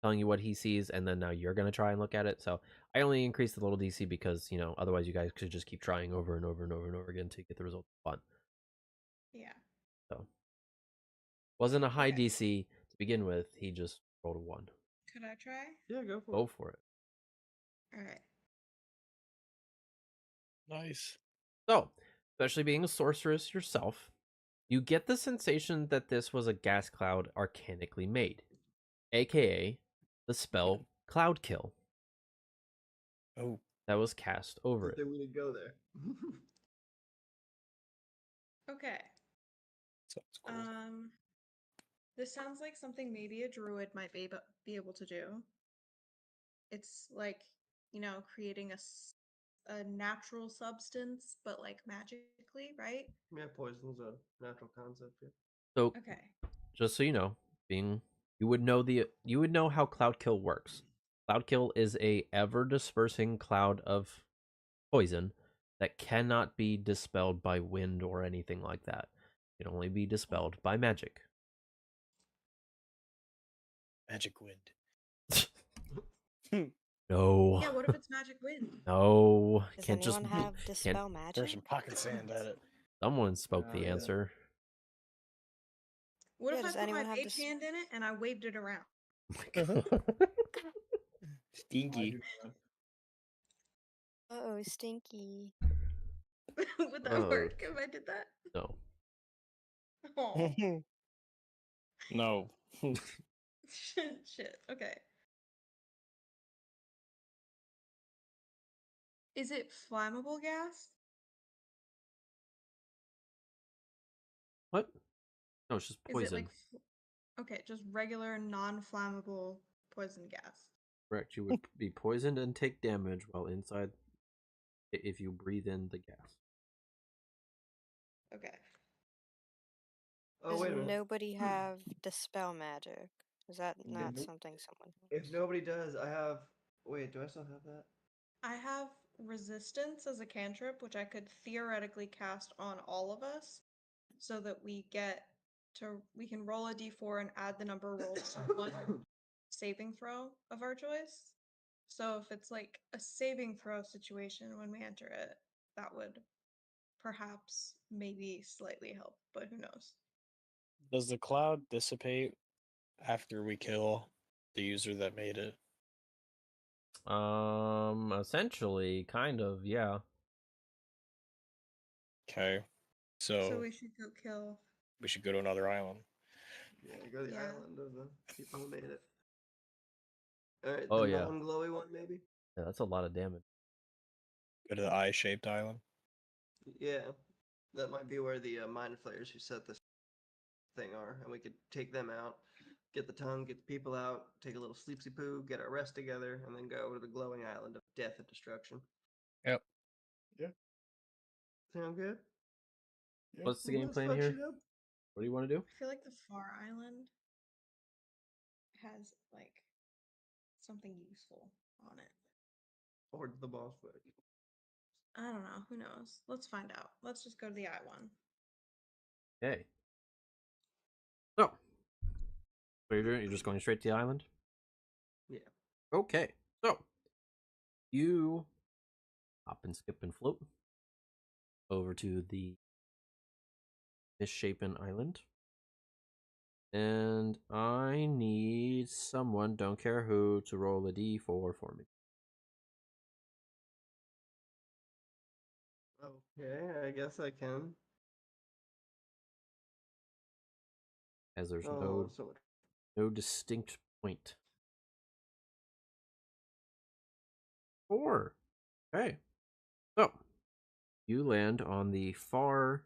telling you what he sees, and then now you're gonna try and look at it. So I only increased the little DC because otherwise you guys could just keep trying over and over and over and over again to get the result fun. Yeah. So wasn't a high Okay. DC to begin with. He just rolled a 1. Could I try? Yeah, go for Go it. for it. All right. Nice. So, especially being a sorceress yourself, you get the sensation that this was a gas cloud arcanically made, aka the spell Cloud Kill Oh, that was cast over Did it. they really go there? Okay. sounds cool. This sounds like something maybe a druid might be able to do. It's like, creating a natural substance, but like magically, right? Yeah, poison's a natural concept. Yeah. So, Okay. just so you know, you would know how Cloud Kill works. Cloud Kill is a ever dispersing cloud of poison that cannot be dispelled by wind or anything like that. It can only be dispelled by magic. Magic wind. No. Yeah, what if it's magic wind? No. Does Can't just anyone have can't dispel Throw magic? some pocket sand at it. someone spoke the Yeah. answer. What Yeah, if I does put my anyone have mage hand in it and I waved it around? I Stinky. do that. Uh-oh, stinky. Would that work if I did that? No. Oh, No. shit. Okay. Is it flammable gas? What? No, it's just Is it like, poison. okay, just regular non-flammable poison gas? Correct. You would be poisoned and take damage while inside if you breathe in the gas. Okay. Oh, Does wait a minute. nobody have dispel magic? Is that not Nope. something someone If has? nobody does, I have. Wait, do I still have that? I have resistance as a cantrip, which I could theoretically cast on all of us, so that we can roll a d4 and add the number rolled to one saving throw of our choice. So if it's like a saving throw situation when we enter it, that would perhaps maybe slightly help, but who knows? Does the cloud dissipate after we kill the user that made it? Essentially, kind of, yeah. Okay. So So we should go kill. we should go to another island. Yeah, go to the Yeah. island of the people who made it. All right, Oh, the yeah. non-glowy one, maybe. Yeah, that's a lot of damage. Go to the eye-shaped island. Yeah, that might be where the mind flayers who set this thing are, and we could take them out, get the tongue, get the people out, take a little sleepsy poo, get our rest together, and then go to the glowing island of death and destruction. Yep. Sound good? What's the Well, game let's plan fuck here? shit up. What do you want to do? I feel like the Far Island has like something useful on it. Or the boss fight. I don't know. Who knows? Let's find out. Let's just go to the I one. Okay. So, what you're doing? You're just going straight to the island? Yeah. Okay. So, you hop and skip and float over to the misshapen island. And I need someone, don't care who, to roll a d4 for me. Okay, I guess I can. As there's Oh, so much. no distinct point. 4. Okay. So, you land on the far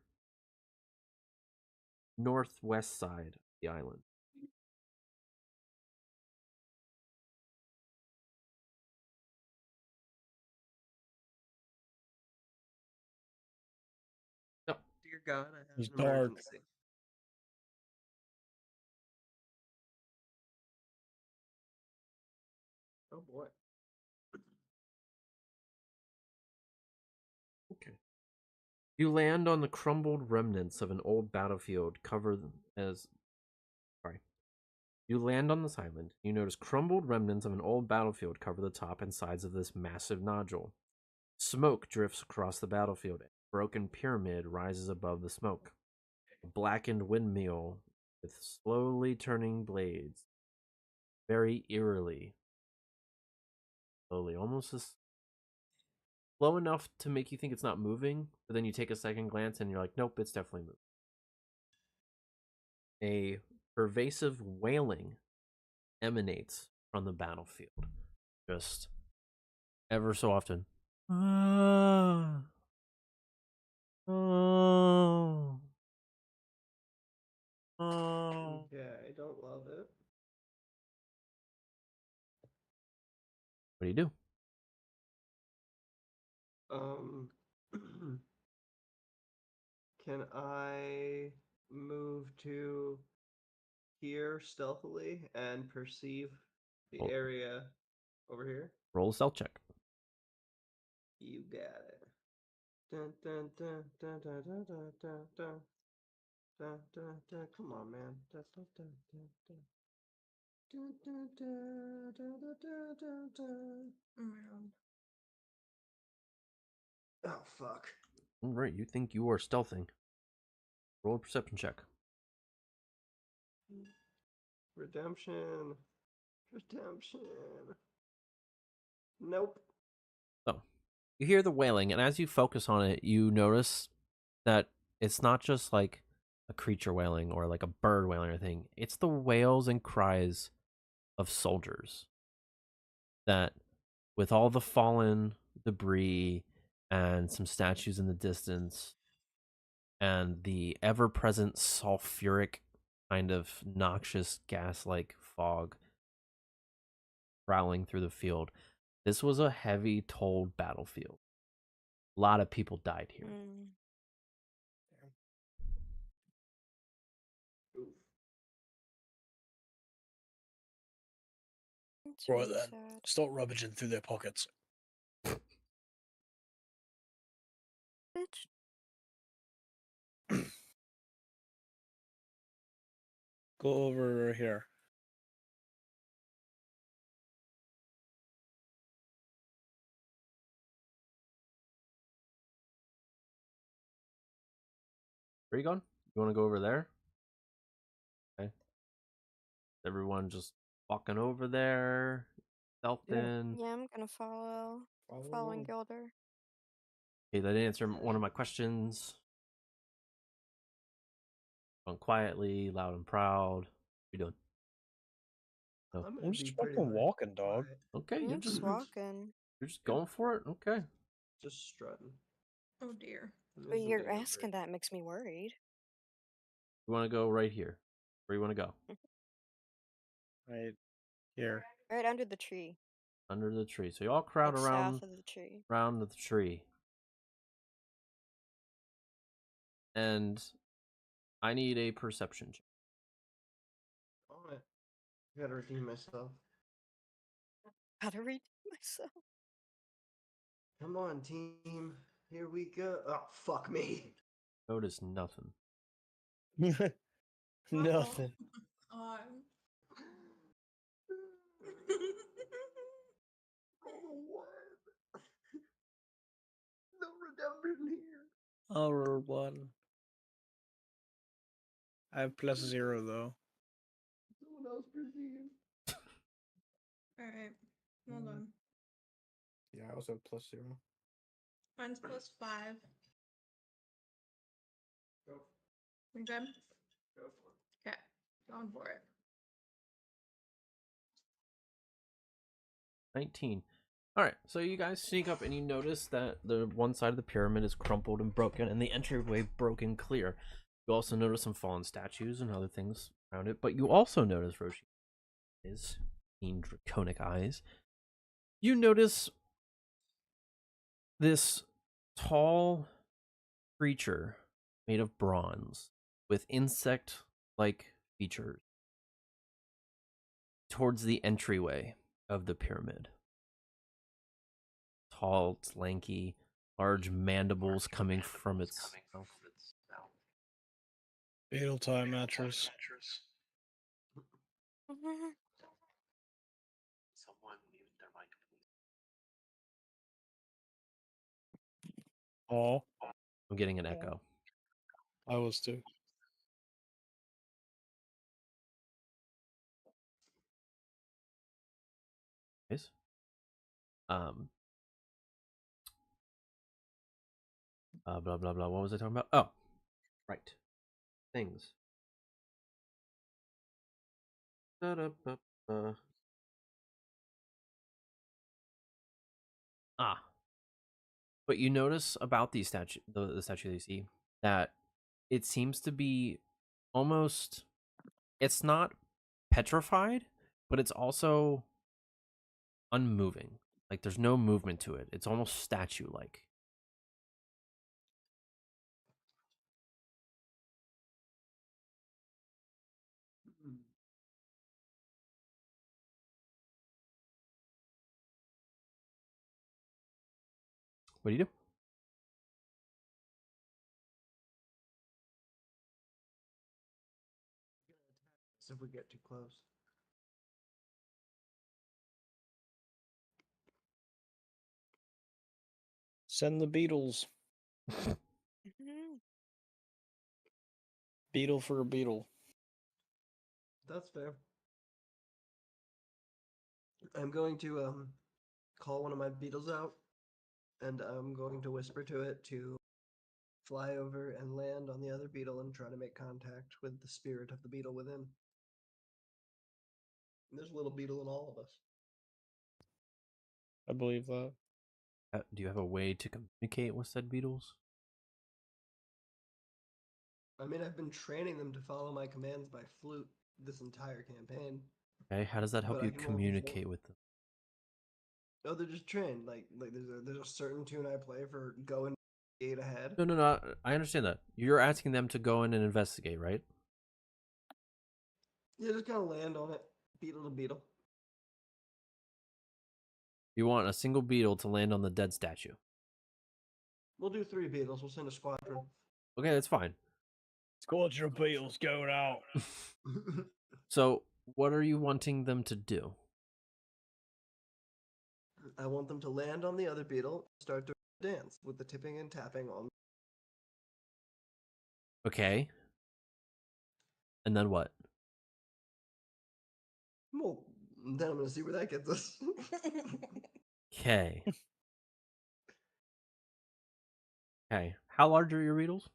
northwest side of the island. So, Dear God, I have It's an dark. emergency. Oh boy. okay. You land on the crumbled remnants of an old battlefield covered as. Sorry. You land on this island. You notice crumbled remnants of an old battlefield cover the top and sides of this massive nodule. Smoke drifts across the battlefield. A broken pyramid rises above the smoke. A blackened windmill with slowly turning blades. Very eerily. Slowly. Almost as slow enough to make you think it's not moving, but then you take a second glance and you're like, nope, it's definitely moving. A pervasive wailing emanates from the battlefield. Just ever so often. Oh. Yeah, I don't love it. What do you do? Um, can I move to here stealthily and perceive the Roll, area over here? roll a stealth check. You got it. Dun, dun, dun, dun, dun, dun, dun, dun, dun. Dun, dun, dun. Come on, man. Dun, dun, dun, dun, dun. Dun, dun, dun, dun, dun, dun, dun, dun. Oh my god. Oh, fuck. All right, you think you are stealthing. Roll a perception check. Redemption. Redemption. Nope. So, you hear the wailing, and as you focus on it, you notice that it's not just like a creature wailing or like a bird wailing or anything. It's the wails and cries of soldiers that, with all the fallen debris and some statues in the distance and the ever-present sulfuric kind of noxious gas-like fog prowling through the field, this was a heavy tolled battlefield. A lot of people died here. Mm. Oof. It's Right really then. sad. Start rummaging through their pockets. Bitch. Go over here. Where are you going? You want to go over there? Okay. Everyone just walking over there. Stealth in. Yeah, I'm gonna follow. Follow Following along. Gilder. Okay, that didn't answer one of my questions. Going quietly, loud and proud. What are you doing? Oh. I'm gonna I'm be just pretty fucking walking, dog. quiet. Okay, I'm just walking. you're just going for it. Okay. Just strutting. Oh dear. But Isn't you're doing asking that makes me worried. You want to go right here? Where you want to go? Right here. Right under the tree. Under the tree. So you all crowd Like around south of the tree. around the tree. And I need a perception check. Alright. I gotta redeem myself. How to read myself. Come on, team. Here we go. Oh, fuck me. Notice nothing. Nothing. On. No redemption here. I'll roll one. I have +0 though. Someone else redeem. Alright. Hold on. Yeah, I also have +0. Mine's +5. Go. You good? Go for it. Okay. Going for it. 19. Alright, so you guys sneak up and you notice that the one side of the pyramid is crumpled and broken and the entryway broken clear. You also notice some fallen statues and other things around it, but you also notice Roshi is keen draconic eyes. You notice this tall creature made of bronze with insect-like features towards the entryway of the pyramid. Tall, it's lanky, large mandibles coming from its mouth. Fatal time mattress. Oh, I'm getting an echo. I was too. Guys? Blah blah blah. What was I talking about? Oh, right. Things. Da-da-ba-ba. Ah. But you notice about these the statue that you see, that it seems to be almost, it's not petrified, but it's also unmoving. Like there's no movement to it. It's almost statue-like. What do you do? If we get too close. Send the beetles. Mhm. Beetle for a beetle. That's fair. I'm going to call one of my beetles out, and I'm going to whisper to it to fly over and land on the other beetle and try to make contact with the spirit of the beetle within. And there's a little beetle in all of us. I believe that. Do you have a way to communicate with said beetles? I mean, I've been training them to follow my commands by flute this entire campaign. Okay, how does that help But I you can roll communicate with them? Oh, they're just trained. Like there's a certain tune I play for going 8 ahead. No. I understand that. You're asking them to go in and investigate, right? Yeah, just kind of land on it, beetle to beetle. You want a single beetle to land on the dead statue. We'll do 3 beetles. We'll send a squadron. Okay, that's fine. Squadron of beetles going out. So, what are you wanting them to do? I want them to land on the other beetle, start to dance with the tipping and tapping on. Okay. And then what? Well, then I'm gonna see where that gets us. Okay. Okay. How large are your beetles?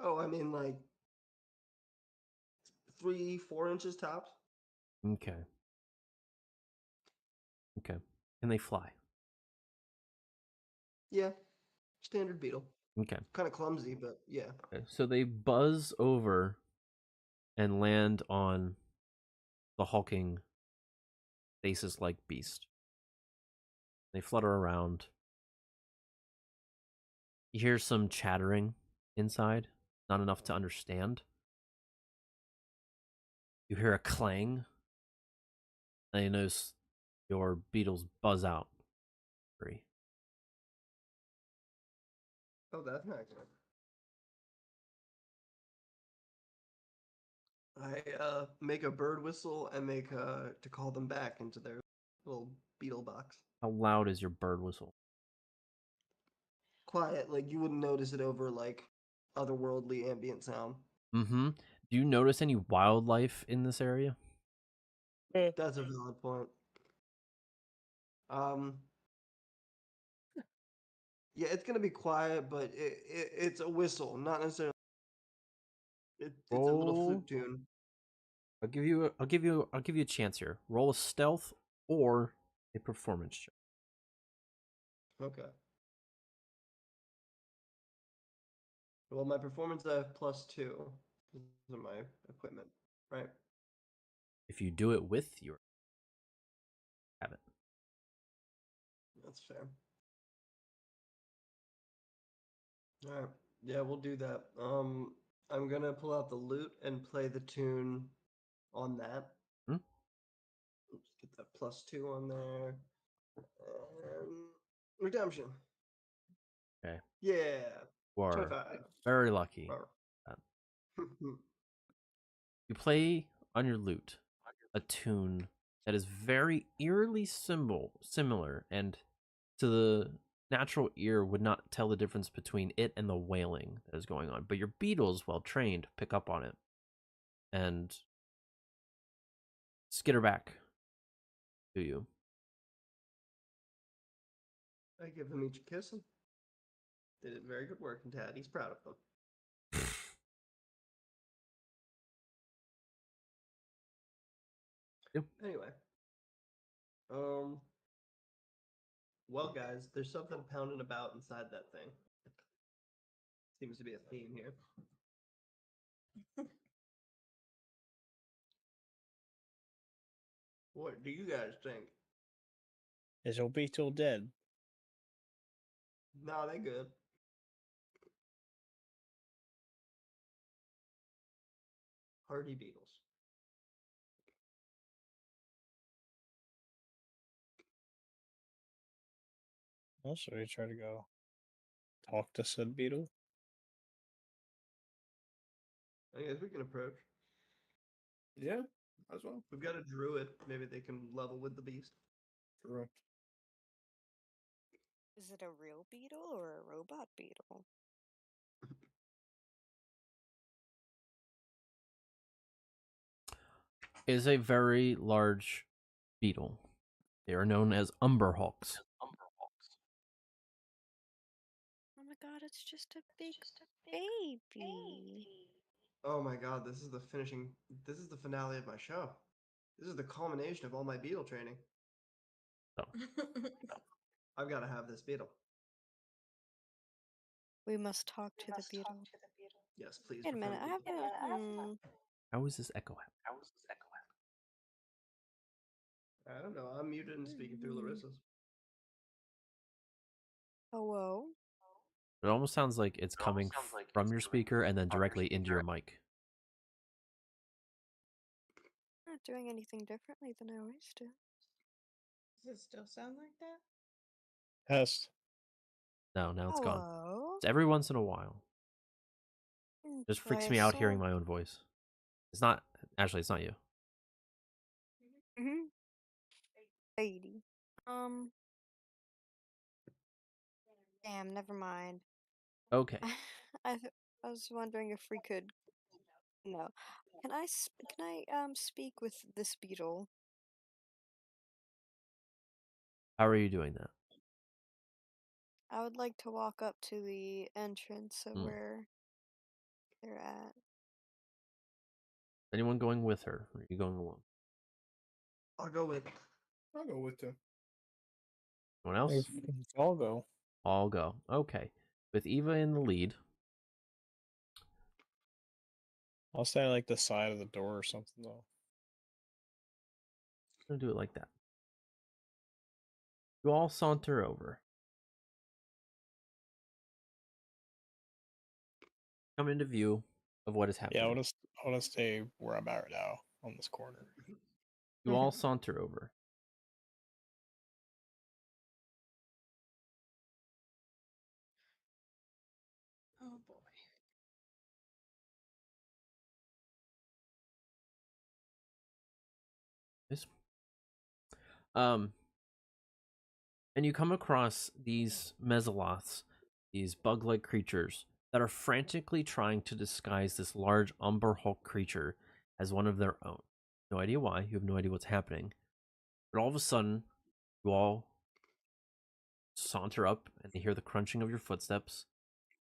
Oh, I mean like 3, 4 inches tops. Okay. Okay. Can they fly? Yeah, standard beetle. Okay. Kind of clumsy, but yeah. Okay. So they buzz over and land on the hulking stasis like beast. They flutter around. You hear some chattering inside, not enough to understand. You hear a clang, and you notice your beetles buzz out free. Oh, that's not good. I make a bird whistle and make to call them back into their little beetle box. How loud is your bird whistle? Quiet, like you wouldn't notice it over like otherworldly ambient sound. Mm-hmm. Do you notice any wildlife in this area? That's a valid point. Um, yeah, it's gonna be quiet, but it's a whistle, not necessarily. It's a little Roll. flute tune. I'll give you a chance here. Roll a stealth or a performance check. Okay. Well, my performance I have +2. These are my equipment, right? If you do it with your have it. That's fair. All right. Yeah, we'll do that. I'm gonna pull out the lute and play the tune on that. Hmm? Let's get that +2 on there. And redemption. Okay. Yeah. You are 25. very lucky. Rawr. You play on your lute a tune that is very eerily similar and to the natural ear would not tell the difference between it and the wailing that is going on. But your beetles, well trained, pick up on it and skitter back to you. I give them each a kiss. And they did very good work, and Daddy's proud of them. Yep. Anyway, well, guys, there's something pounding about inside that thing. Seems to be a theme here. What do you guys think? Is your beetle dead? Nah, they good. Hardy beetles. Well, should we try to go talk to said beetle? I guess we can approach. Yeah, as well. We've got a druid. Maybe they can level with the beast. True. Is it a real beetle or a robot beetle? It is a very large beetle. They are known as umberhawks. Oh my god, it's just a big baby. Oh my god, this is the finishing. This is the finale of my show. This is the culmination of all my beetle training. So, I've got to have this beetle. We must talk to the beetle. Yes, please. Wait a minute, I have a. how is this echo happening? I don't know. I'm muted and speaking through Larissa's. Hello? It almost sounds like it's coming from your speaker and then directly into your mic. Not doing anything differently than I always do. Does it still sound like that? Test. No, now it's gone. Hello? It's every once in a while. It just freaks me out hearing my own voice. It's not actually. It's not you. Mm-hmm. 80. Damn, never mind. Okay. I was wondering if we could. No, can I speak with this beetle? How are you doing that? I would like to walk up to the entrance of where they're at. Anyone going with her? Or are you going alone? I'll go with. I'll go with two. Anyone else? I'll go. All go. Okay. With Eva in the lead, I'll stay like the side of the door or something though. I'm gonna do it like that. You all saunter over. Come into view of what is Yeah, happening. I wanna stay where I'm at right now on this corner. You all saunter over. Oh boy. Yes. And you come across these mezzoloths, these bug-like creatures that are frantically trying to disguise this large Umber Hulk creature as one of their own. No idea why. You have no idea what's happening. But all of a sudden, you all saunter up and they hear the crunching of your footsteps,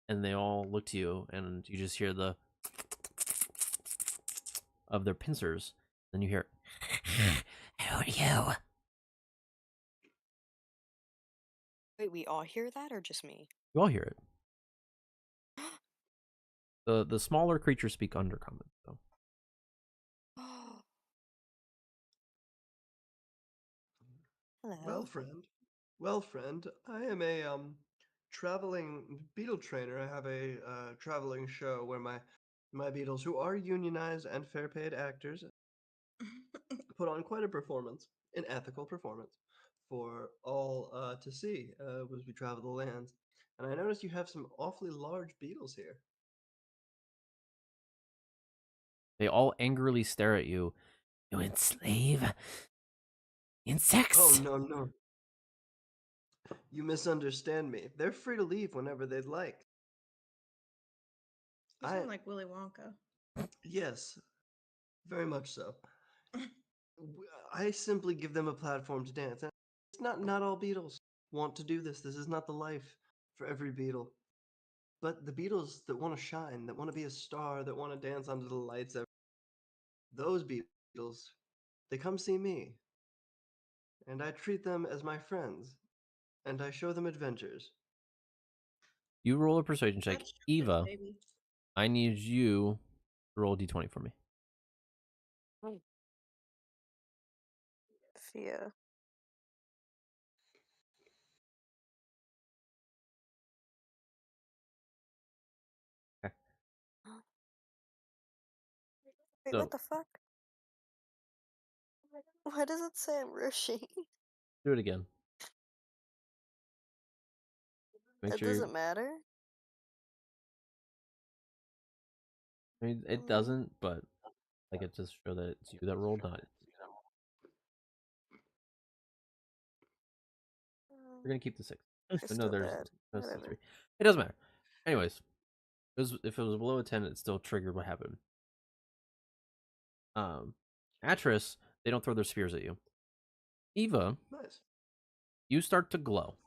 and they all look to you, and you just hear the of their pincers. Then you hear, "Who are you?" Wait, we all hear that or just me? You all hear it. The smaller creatures speak Undercommon, so Hello. Well, friend, I am a traveling beetle trainer. I have a traveling show where my beetles, who are unionized and fair paid actors, put on quite a performance, an ethical performance, for all to see as we travel the lands. And I noticed you have some awfully large beetles here. they all angrily stare at you. You enslave insects. Oh, no, no. You misunderstand me. They're free to leave whenever they'd like. You I sound like Willy Wonka. Yes, very much so. I simply give them a platform to dance. And it's not all beetles want to do this. This is not the life for every beetle. But the beetles that want to shine, that want to be a star, that want to dance under the lights, those beetles, they come see me. And I treat them as my friends. And I show them adventures. You roll a persuasion check. That's chocolate, Eva, baby. I need you to roll a d20 for me. Fear. Okay. Wait, So what the fuck? Why does it say I'm rushing? do it again. Make It sure doesn't matter. I mean, it Mm, doesn't, but like it just show that it's you that rolled, not. We're gonna keep the 6. It's But no, still there's bad. no Whatever. C3. It doesn't matter. Anyways, if it was below a 10, it still triggered what happened. Atris, they don't throw their spears at you. Eva, Nice. you start to glow.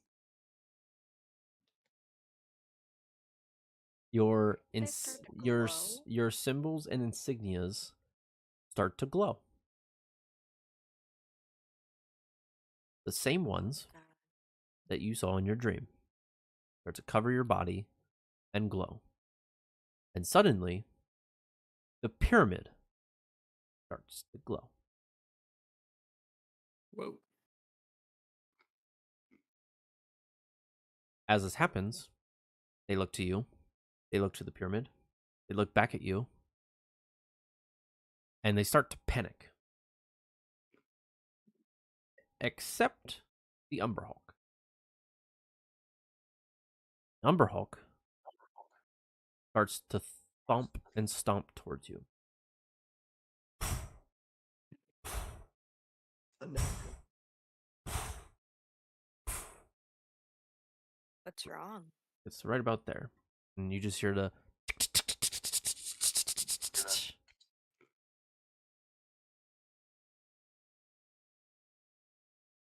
Your I start to your glow. your symbols and insignias start to glow. The same ones God. that you saw in your dream start to cover your body and glow. And suddenly, the pyramid starts to glow. Whoa. As this happens, they look to you, they look to the pyramid, they look back at you, and they start to panic. Except the Umber Hulk. Umber Hulk starts to thump and stomp towards you. A napkin. What's wrong? It's right about there. and you just hear the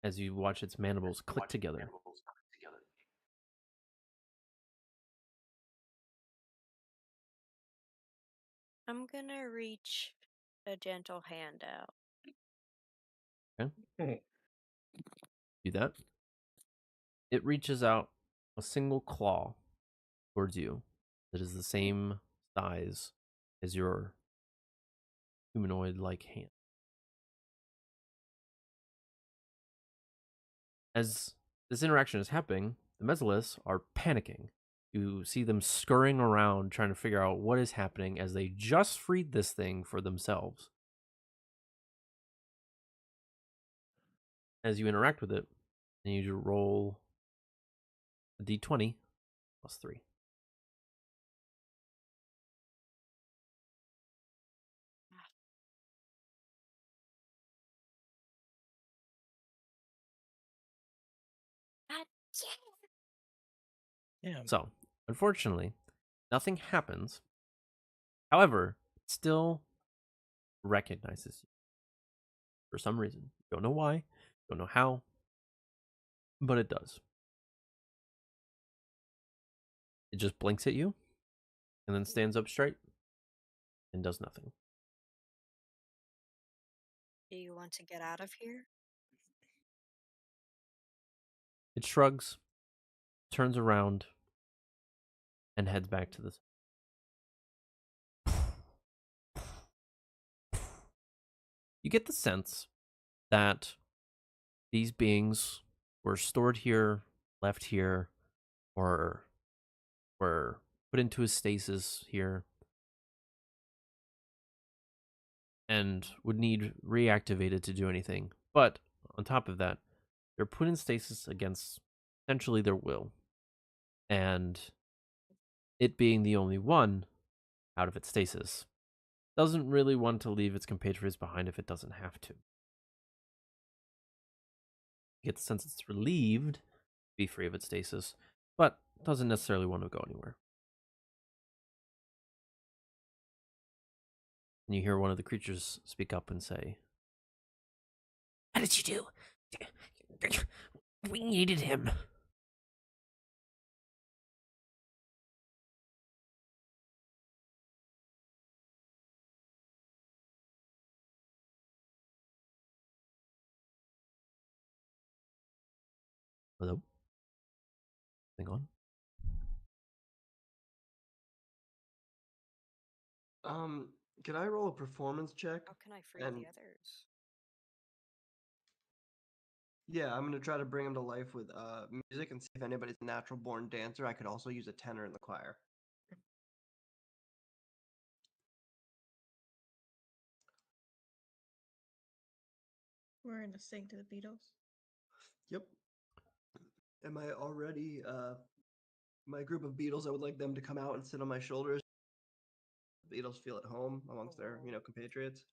as you watch its mandibles click together. I'm gonna reach a gentle hand out. Do that. It reaches out a single claw towards you that is the same size as your humanoid-like hand. As this interaction is happening, the mesoliths are panicking. You see them scurrying around trying to figure out what is happening as they just freed this thing for themselves. As you interact with it, I need you to roll a d20 plus 3. Yeah. So, unfortunately, nothing happens. However, it still recognizes you for some reason. Don't know why, don't know how, but it does. It just blinks at you and then stands up straight and does nothing. Do you want to get out of here? It shrugs, turns around, and heads back to the. You get the sense that these beings were stored here, left here, or were put into a stasis here, and would need reactivated to do anything. But on top of that, they're put in stasis against essentially their will. And it being the only one out of its stasis doesn't really want to leave its compatriots behind if it doesn't have to. You get the sense it's relieved to be free of its stasis, but doesn't necessarily want to go anywhere. And you hear one of the creatures speak up and say, "How did you do? We needed him." Hello? Hang on. Can I roll a performance check? How can I free And the others? yeah, I'm gonna try to bring him to life with music and see if anybody's a natural born dancer. I could also use a tenor in the choir. We're gonna sing to the Beatles. Yep. Am I already my group of Beatles? I would like them to come out and sit on my shoulders. The Beatles feel at home amongst their, compatriots.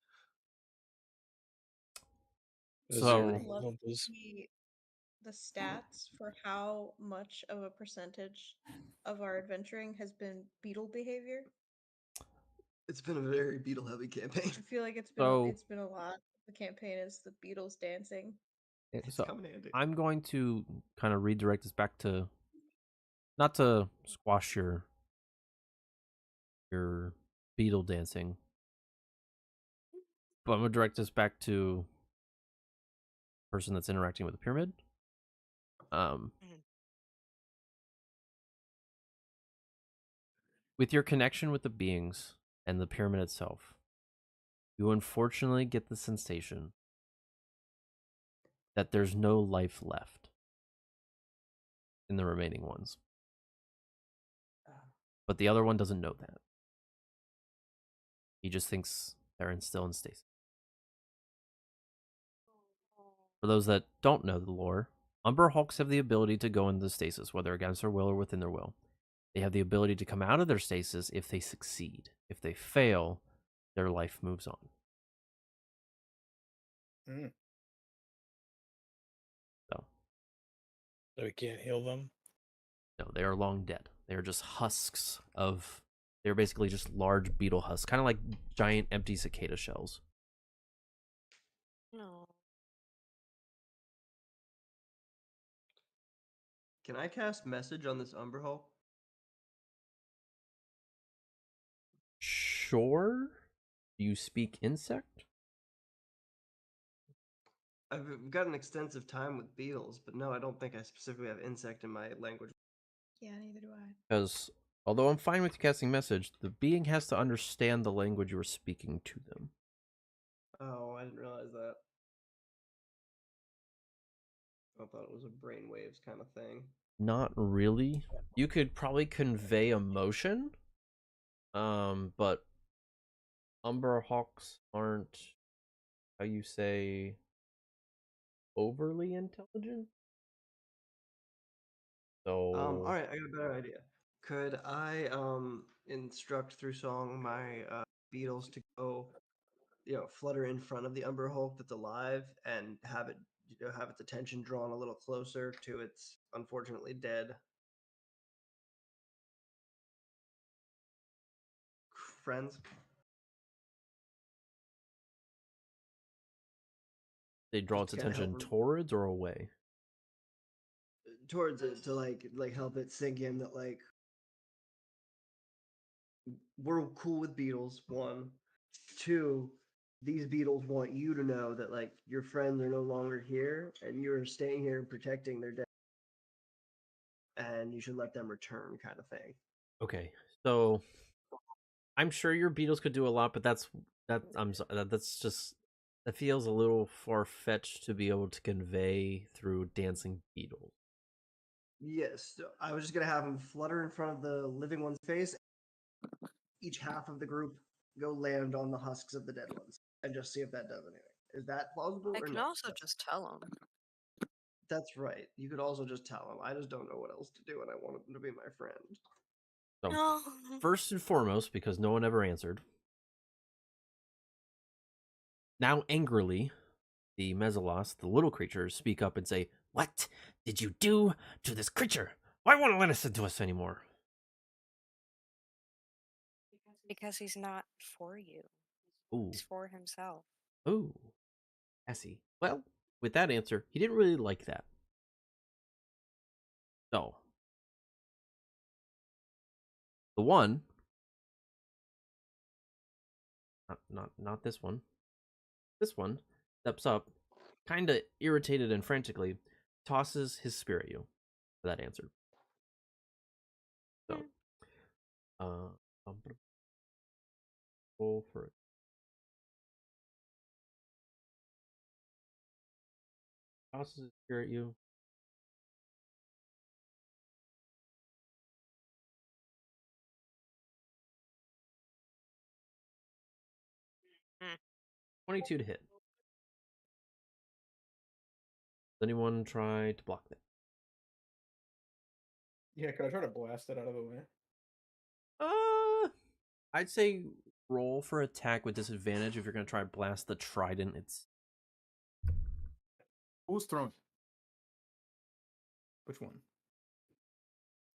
Those I So- would are love one of to those. see the stats for how much of a percentage of our adventuring has been beetle behavior. It's been a very Beatle heavy campaign. I feel like it's So- been a lot. The campaign is the Beatles dancing. It's So coming handy. I'm going to kind of redirect this back to, not to squash your beetle dancing, but I'm gonna direct this back to the person that's interacting with the pyramid. With your connection with the beings and the pyramid itself, you unfortunately get the sensation that there's no life left in the remaining ones. But the other one doesn't know that. He just thinks they're still in stasis. For those that don't know the lore, Umber Hulks have the ability to go into stasis, whether against their will or within their will. They have the ability to come out of their stasis if they succeed. If they fail, their life moves on. So, So we can't heal them. no, they are long dead. They're just husks of. They're basically just large beetle husks, kind of like giant empty cicada shells. No. Can I cast message on this Umber Hulk? Sure. Do you speak insect? I've got an extensive time with beetles, but no, I don't think I specifically have insect in my language. Yeah, neither do I. Because although I'm fine with you casting message, the being has to understand the language you are speaking to them. Oh, I didn't realize that. I thought it was a brainwaves kind of thing. Not really. You could probably convey emotion, but Umber Hawks aren't, how you say, overly intelligent. So All right, I got a better idea. Could I instruct through song my beetles to go, flutter in front of the Umber Hulk that's alive and have it, have its attention drawn a little closer to its unfortunately dead friends? they draw Just its to kinda help attention her towards or away. towards it to like help it sink in that like we're cool with beetles. One, two, these beetles want you to know that like your friends are no longer here and you're staying here and protecting their dead, and you should let them return, kind of thing. Okay, so I'm sure your beetles could do a lot, but that's just that feels a little far fetched to be able to convey through dancing beetles. Yes, so I was just gonna have them flutter in front of the living one's face. Each half of the group go land on the husks of the dead ones, and just see if that does anything. Is that plausible I or can no? also just tell him. That's right. You could also just tell them. I just don't know what else to do, and I want them to be my friend. So No. first and foremost, because no one ever answered, now angrily, the Mesolos, the little creatures, speak up and say, "What did you do to this creature? Why won't it listen to us anymore?" Because he's not for you. Ooh, He's for himself. ooh, Essie. Well, with that answer, he didn't really like that. So, the one, not this one. This one steps up, kind of irritated and frantically, tosses his spear at you for that answer. So, I'm gonna roll for it. Tosses his spear at you. Hmm. 22 to hit. Does anyone try to block that? Yeah, could I try to blast it out of the way? I'd say roll for attack with disadvantage if you're gonna try to blast the trident. It's Who's throwing? Which one?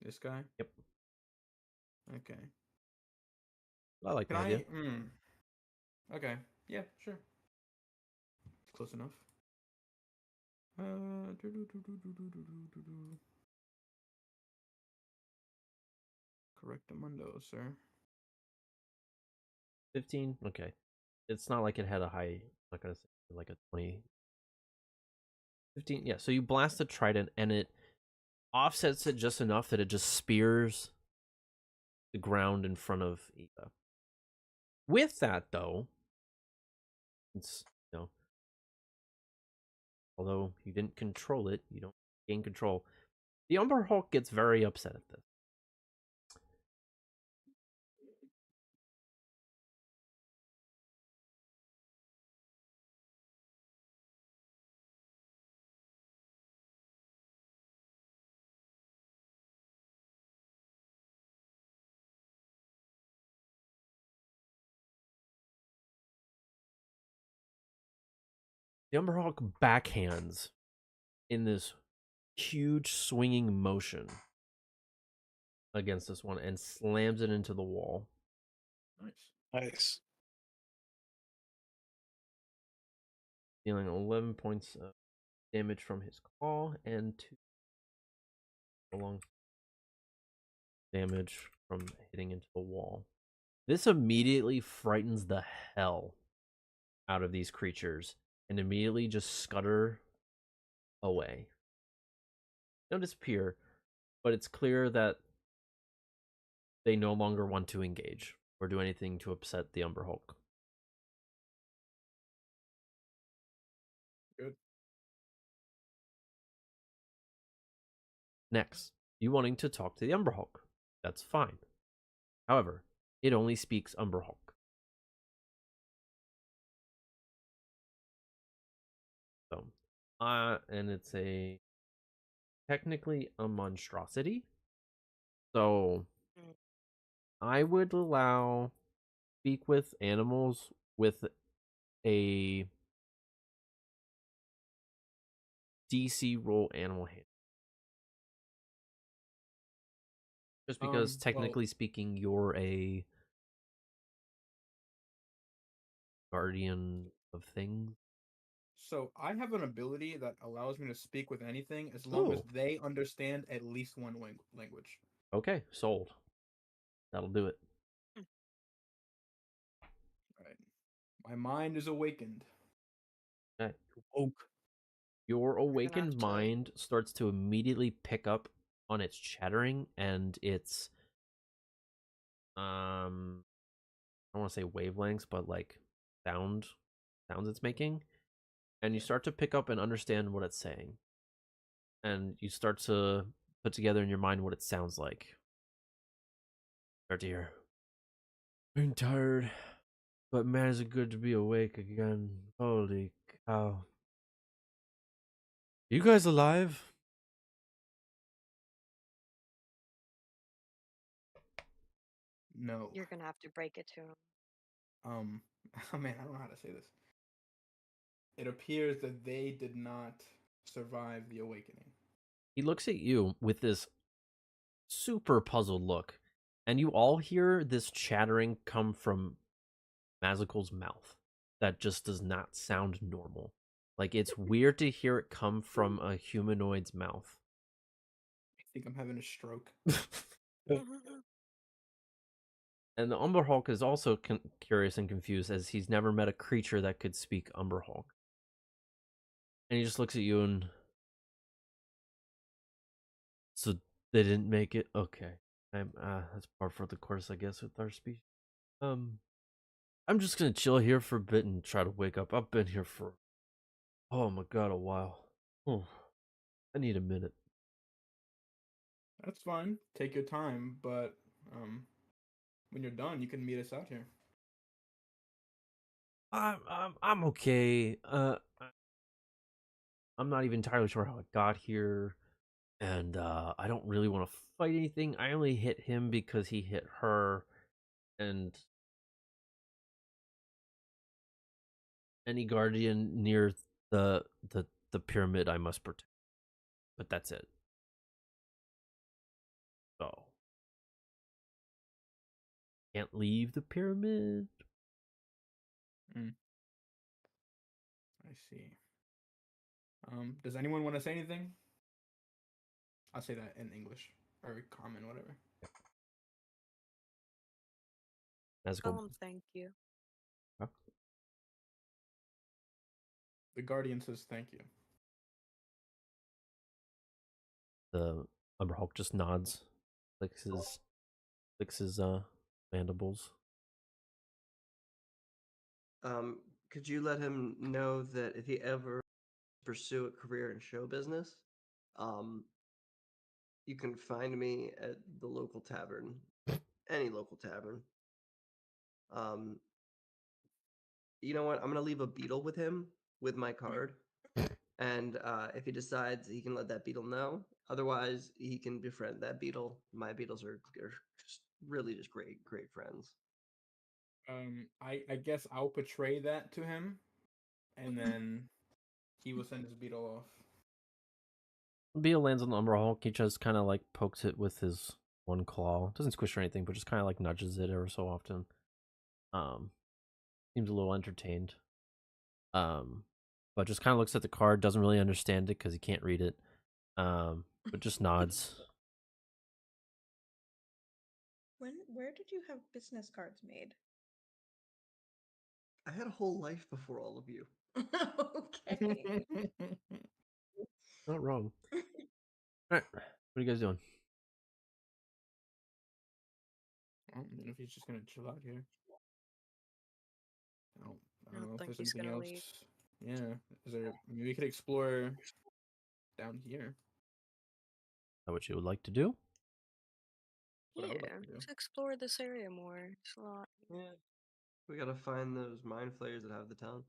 This guy? Yep. Okay. I like Can the idea. Okay. Yeah, sure. Close enough. Do. Correctamundo, sir. 15. Okay. It's not like it had a high. I'm not gonna say like a 20. 15. Yeah. So you blast the trident and it offsets it just enough that it just spears the ground in front of Eva. With that, though, it's although you didn't control it, you don't gain control. The Umber Hulk gets very upset at this. The Umber Hulk backhands in this huge swinging motion against this one and slams it into the wall. Nice. Nice. Dealing 11 points of damage from his claw and 2 long damage from hitting into the wall. This immediately frightens the hell out of these creatures and immediately just scutter away. They don't disappear, but it's clear that they no longer want to engage or do anything to upset the Umber Hulk. Good. Next, you wanting to talk to the Umber Hulk. That's fine. However, it only speaks Umber Hulk. So, and it's technically a monstrosity. So, I would allow speak with animals with a DC roll animal hand. Just because Well, technically speaking, you're a guardian of things. so I have an ability that allows me to speak with anything as long as Ooh. they understand at least one language. Okay, sold. That'll do it. All right. My mind is awakened. Okay. Oak. Your gonna have awakened to- mind starts to immediately pick up on its chattering and its I don't want to say wavelengths, but like sounds it's making. And you start to pick up and understand what it's saying. And you start to put together in your mind what it sounds like. Start to hear, I'm tired, but man, is it good to be awake again. Holy cow. You guys alive? No. You're gonna have to break it to him. Oh man, I don't know how to say this. It appears that they did not survive the awakening. He looks at you with this super puzzled look, and you all hear this chattering come from Mazakal's mouth that just does not sound normal. Like, it's weird to hear it come from a humanoid's mouth. I think I'm having a stroke. And the Umber Hulk is also curious and confused as he's never met a creature that could speak Umber Hulk. And he just looks at you and... So they didn't make it? Okay. That's par for the course, I guess, with our species. I'm just gonna chill here for a bit and try to wake up. I've been here for... Oh my god, a while. Oh, I need a minute. That's fine. Take your time, but when you're done, you can meet us out here. I'm okay. I'm not even entirely sure how I got here, and I don't really want to fight anything. I only hit him because he hit her, and any guardian near the pyramid I must protect. But that's it. So can't leave the pyramid. I see. Does anyone want to say anything? I'll say that in English or common, whatever. Let's Tell go. him thank you. Huh? The Guardian says thank you. The Umber Hulk just nods, licks his mandibles. Could you let him know that if he ever pursue a career in show business, um, you can find me at the local tavern, any local tavern. Um, you know what? I'm gonna leave a beetle with him with my card, and if he decides, he can let that beetle know. Otherwise, he can befriend that beetle. My beetles are just really just great friends. I guess I'll portray that to him, and then he will send his beetle off. Beal lands on the Umber Hulk. He just kind of like pokes it with his one claw. Doesn't squish or anything, but just kind of like nudges it ever so often. Seems a little entertained. But just kind of looks at the card, doesn't really understand it because he can't read it. But just nods. Where did you have business cards made? I had a whole life before all of you. Okay. Not wrong. All right, what are you guys doing? I don't know if he's just gonna chill out here. I don't know if think there's he's anything gonna else. leave. Yeah, is there? Maybe we could explore down here. Is that what you would like to do? What I would like Yeah, to do. let's explore this area more. It's a lot. Yeah. We gotta find those mind flayers that have the talent.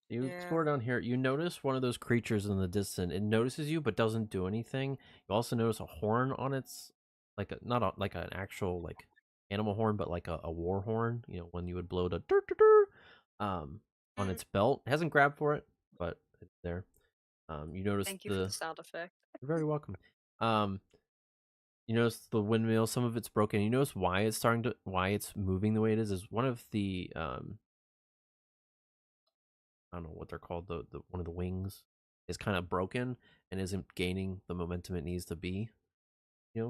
You Yeah. explore down here. You notice one of those creatures in the distance. It notices you, but doesn't do anything. You also notice a horn on its, like a not a, like an actual like animal horn, but like a war horn. You know, when you would blow the dur, dur, dur, on its belt. It hasn't grabbed for it, but it's there. You notice Thank you for the sound effect. You're very welcome. You notice the windmill. Some of it's broken. You notice why it's moving the way it is one of the I don't know what they're called. The one of the wings is kind of broken and isn't gaining the momentum it needs to be,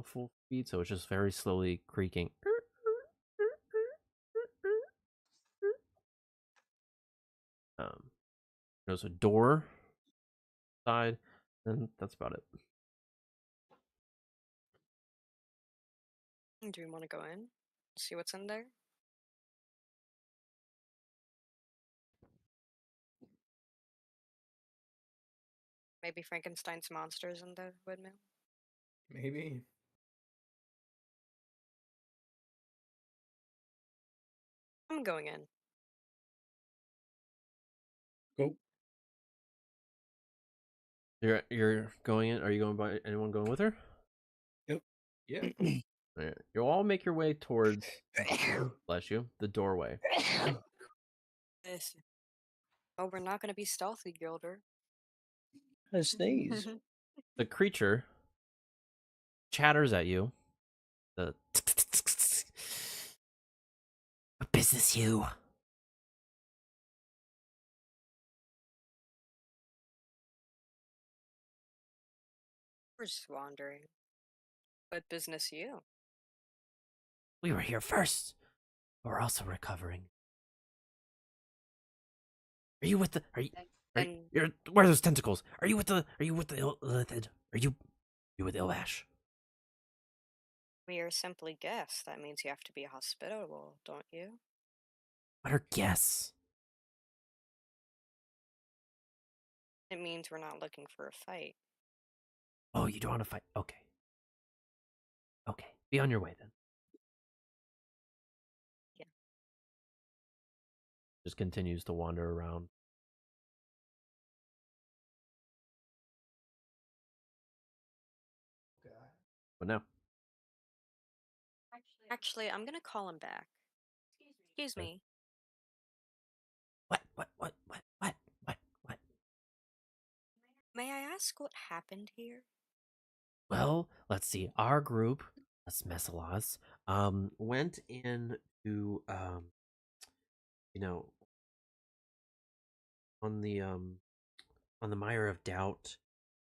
full speed. So it's just very slowly creaking. There's a door side, and that's about it. Do you want to go in? See what's in there? Maybe Frankenstein's monsters in the windmill? Maybe. I'm going in. Go. You're going in. Are you going by anyone going with her? Yep. Yeah. All right. You'll all make your way towards, bless you, the doorway. Listen. Oh, we're not going to be stealthy, Gilder. I sneeze. The creature chatters at you. The what business you? We're just wandering. What business you? We were here first. We're also recovering. Are you with the? Where are those tentacles? Are you with the? Are you with the? Are you with Ilvaash? We are simply guests. That means you have to be hospitable, don't you? What are guests? It means we're not looking for a fight. Oh, you don't want to fight? Okay. Okay. Be on your way then. Yeah. Just continues to wander around. But no. Actually, I'm gonna call him back. Excuse me. What? May I ask what happened here? Well, let's see. Our group, us Messelas, went into you know, on the Mire of Doubt,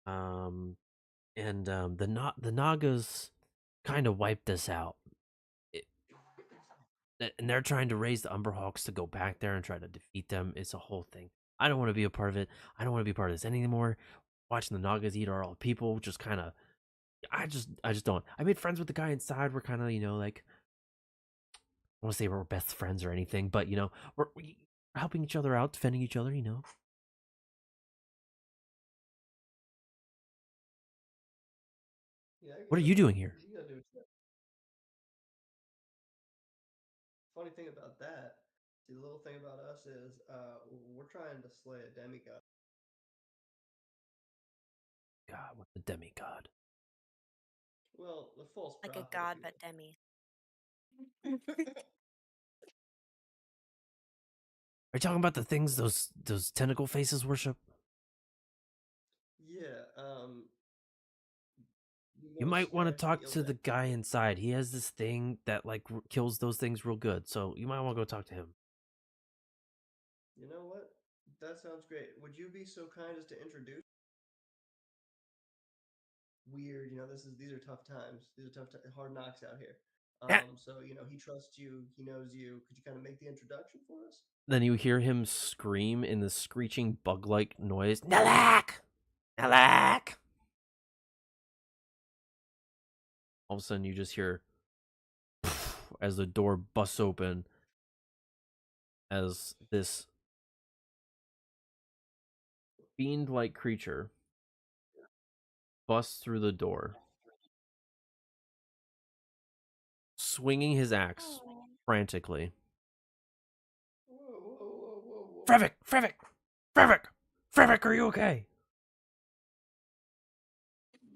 and the Nagas kind of wiped us out. And they're trying to raise the Umberhawks to go back there and try to defeat them. It's a whole thing. I don't want to be a part of it. I don't want to be a part of this anymore. Watching the Nagas eat our all people just kind of. I just don't. I made friends with the guy inside. We're kind of like. I want to say we're best friends or anything, but we're helping each other out, defending each other. Yeah, What are you doing here? You gotta do it. Funny thing about that, see, the little thing about us is we're trying to slay a demigod. God, what's a demigod? Well, the false Like a prophet, if god, you but will. demi. Are you talking about the things those tentacle faces worship? Yeah, You might want to talk to the guy inside. He has this thing that like kills those things real good. So you might want to go talk to him. You know what? That sounds great. Would you be so kind as to introduce? Weird, these are tough times. These are hard knocks out here. Yeah. So he trusts you. He knows you. Could you kind of make the introduction for us? Then you hear him scream in this screeching bug-like noise. Nalak! Nalak! All of a sudden, you just hear as the door busts open as this fiend-like creature busts through the door, swinging his axe frantically. Whoa. Frevik! Frevik! Frevik! Frevik, are you okay?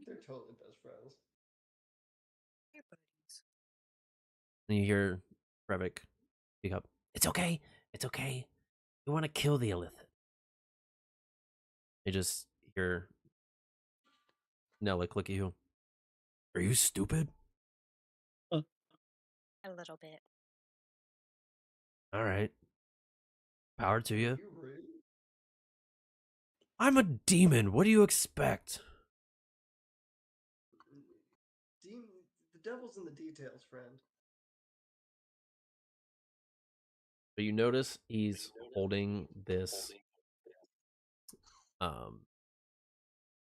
They're totally best friends. Hey, buddies. And you hear Frevik speak up. It's okay. It's okay. You want to kill the Illithid. You just hear Nellick look at you. Are you stupid? A little bit. All right. Power to you. You rude. I'm a demon. What do you expect? The devil's in the details, friend. But you notice he's holding this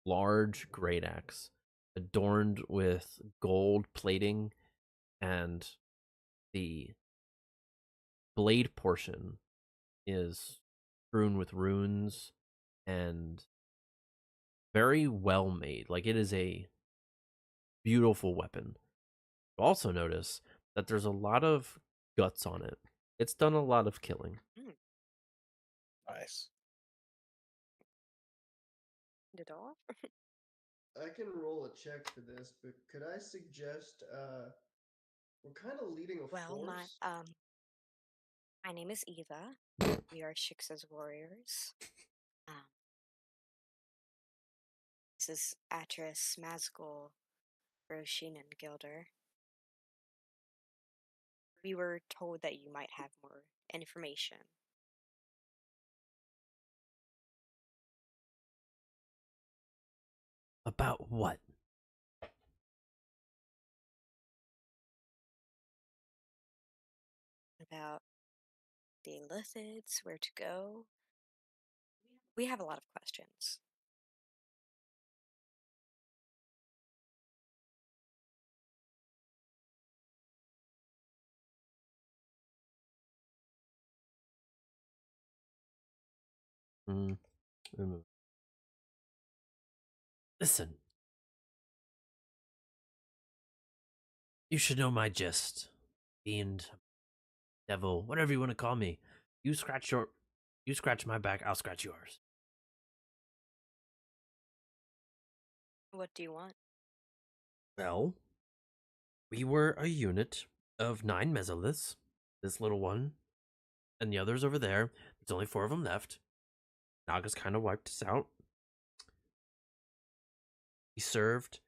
large great axe adorned with gold plating, and the blade portion is strewn with runes and very well made. Like, it is a beautiful weapon. You also notice that there's a lot of guts on it. It's done a lot of killing. Nice. It off? I can roll a check for this, but could I suggest we're kind of leading a Well, force? my name is Eva. We are Shixa's warriors. This is Atris, Mazgul, Roshin, and Gilder. We were told that you might have more information. About what? About the Illithids, where to go. We have a lot of questions. Listen. You should know my gist. Fiend, devil, whatever you want to call me. You scratch my back, I'll scratch yours. What do you want? Well, we were a unit of 9 mesoliths. This little one, and the others over there. There's only 4 of them left. Naga's kind of wiped us out. He served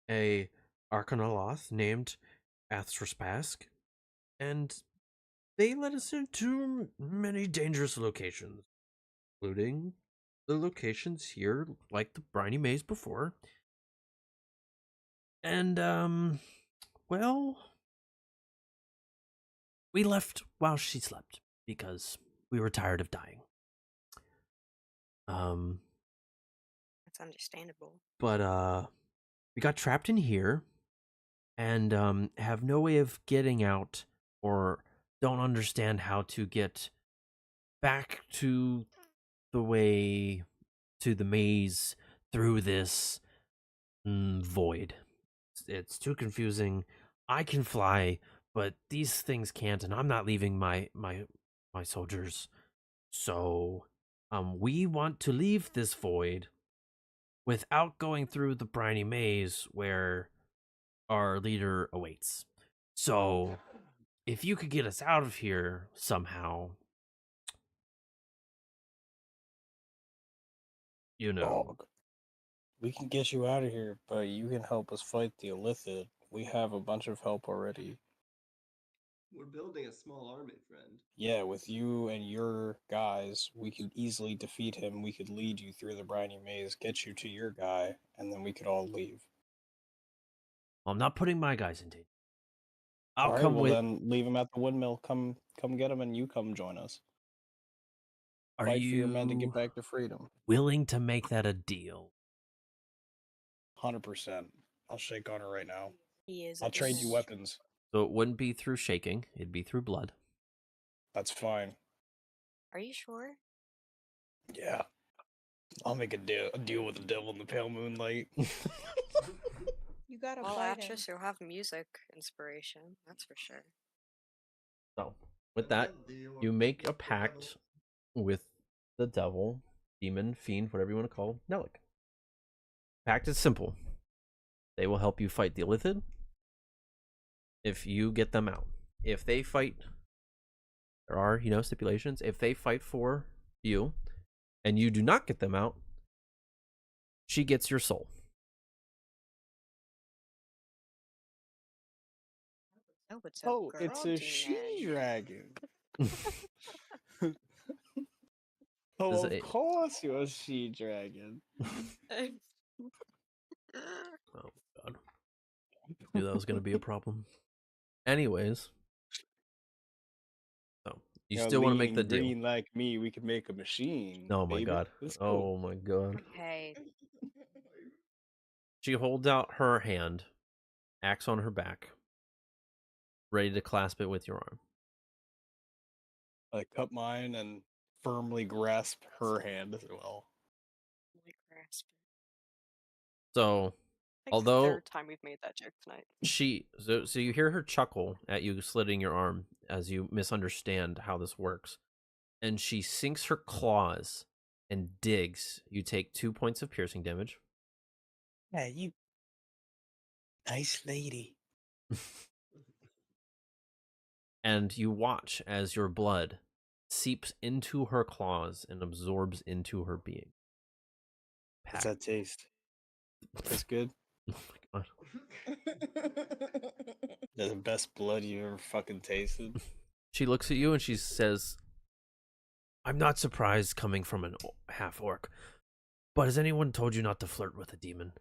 a Arcanoloth named Athsraspask, and they led us into many dangerous locations, including the locations here, like the briny maze before. And, well, we left while she slept, because we were tired of dying. That's understandable. But, we got trapped in here, and, have no way of getting out, or don't understand how to get back to the way, to the maze through this void. It's too confusing. I can fly, but these things can't, and I'm not leaving my soldiers. So, we want to leave this void without going through the briny maze where our leader awaits. So, if you could get us out of here somehow, you know. Dog. We can get you out of here, but you can help us fight the Illithid. We have a bunch of help already. We're building a small army, friend. Yeah, with you and your guys, we could easily defeat him. We could lead you through the briny maze, get you to your guy, and then we could all leave. I'm not putting my guys in danger. I'll All right, come well with. then leave him at the windmill. Come get him, and you come join us. Are Fight for your men to you get back to freedom. willing to make that a deal? 100%. I'll shake on her right now. He is. I'll trade you weapons. So it wouldn't be through shaking; it'd be through blood. That's fine. Are you sure? Yeah. I'll make a deal with the devil in the pale moonlight. You gotta Well, fight him. actress, you'll have music inspiration. That's for sure. So with that, you make a pact with the devil, demon, fiend, whatever you want to call Nelik. Pact is simple. They will help you fight the Illithid if you get them out. If they fight, there are, stipulations. If they fight for you and you do not get them out, she gets your soul. Oh, it's a girl it's a demon. she-dragon. Does Of it- course you're a she-dragon. Oh, God. Knew that was going to be a problem. Anyways. So, you still want to make the deal. Green like me, we could make a machine. Oh, my baby. God. Let's go. Oh, my God. Okay. She holds out her hand, axe on her back, ready to clasp it with your arm. I cup mine and firmly grasp her hand as well. Grasp. So, Like although the third time we've made that joke tonight. so you hear her chuckle at you slitting your arm as you misunderstand how this works. And she sinks her claws and digs. You take 2 points of piercing damage. Yeah, you nice lady. And you watch as your blood seeps into her claws and absorbs into her being. How's that taste? That's good. Oh my God. That's the best blood you ever fucking tasted. She looks at you and she says, I'm not surprised coming from an half-orc, but has anyone told you not to flirt with a demon?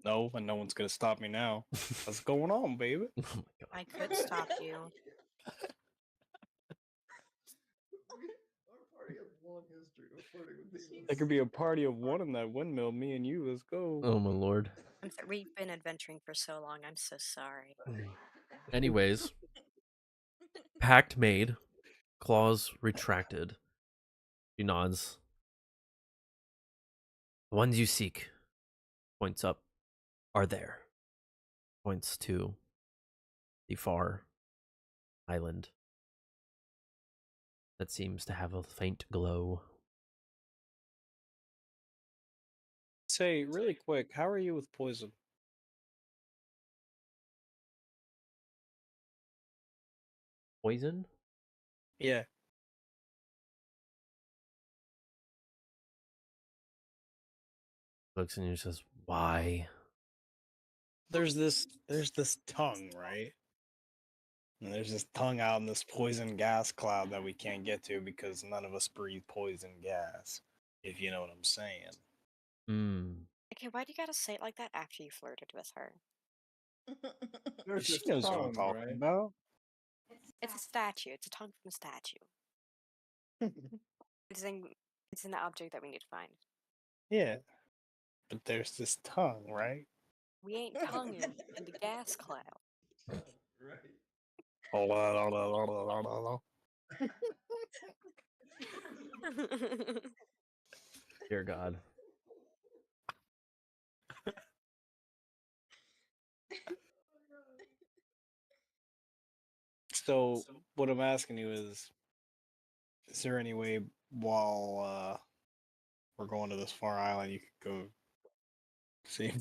No, and no one's gonna stop me now. What's going on, baby? Oh my God. I could stop you. Our party has a long history of flirting with demons. There could be a party of one in that windmill. Me and you, let's go. Oh my Lord. We've been adventuring for so long. I'm so sorry. Anyways, pact made, claws retracted. She nods. The ones you seek, points up, are there. Points to the far island that seems to have a faint glow. Say, really quick, how are you with poison? Poison? Yeah. Looks at you and says, why? There's this tongue, right? And there's this tongue out in this poison gas cloud that we can't get to because none of us breathe poison gas. If you know what I'm saying. Okay, why do you gotta say it like that after you flirted with her? She knows what I'm talking about. It's a statue. It's a tongue from a statue. It's an object that we need to find. Yeah. But there's this tongue, right? We ain't tonguing in the gas cloud. Right. Dear God. So what I'm asking you is there any way while we're going to this far island you could go see?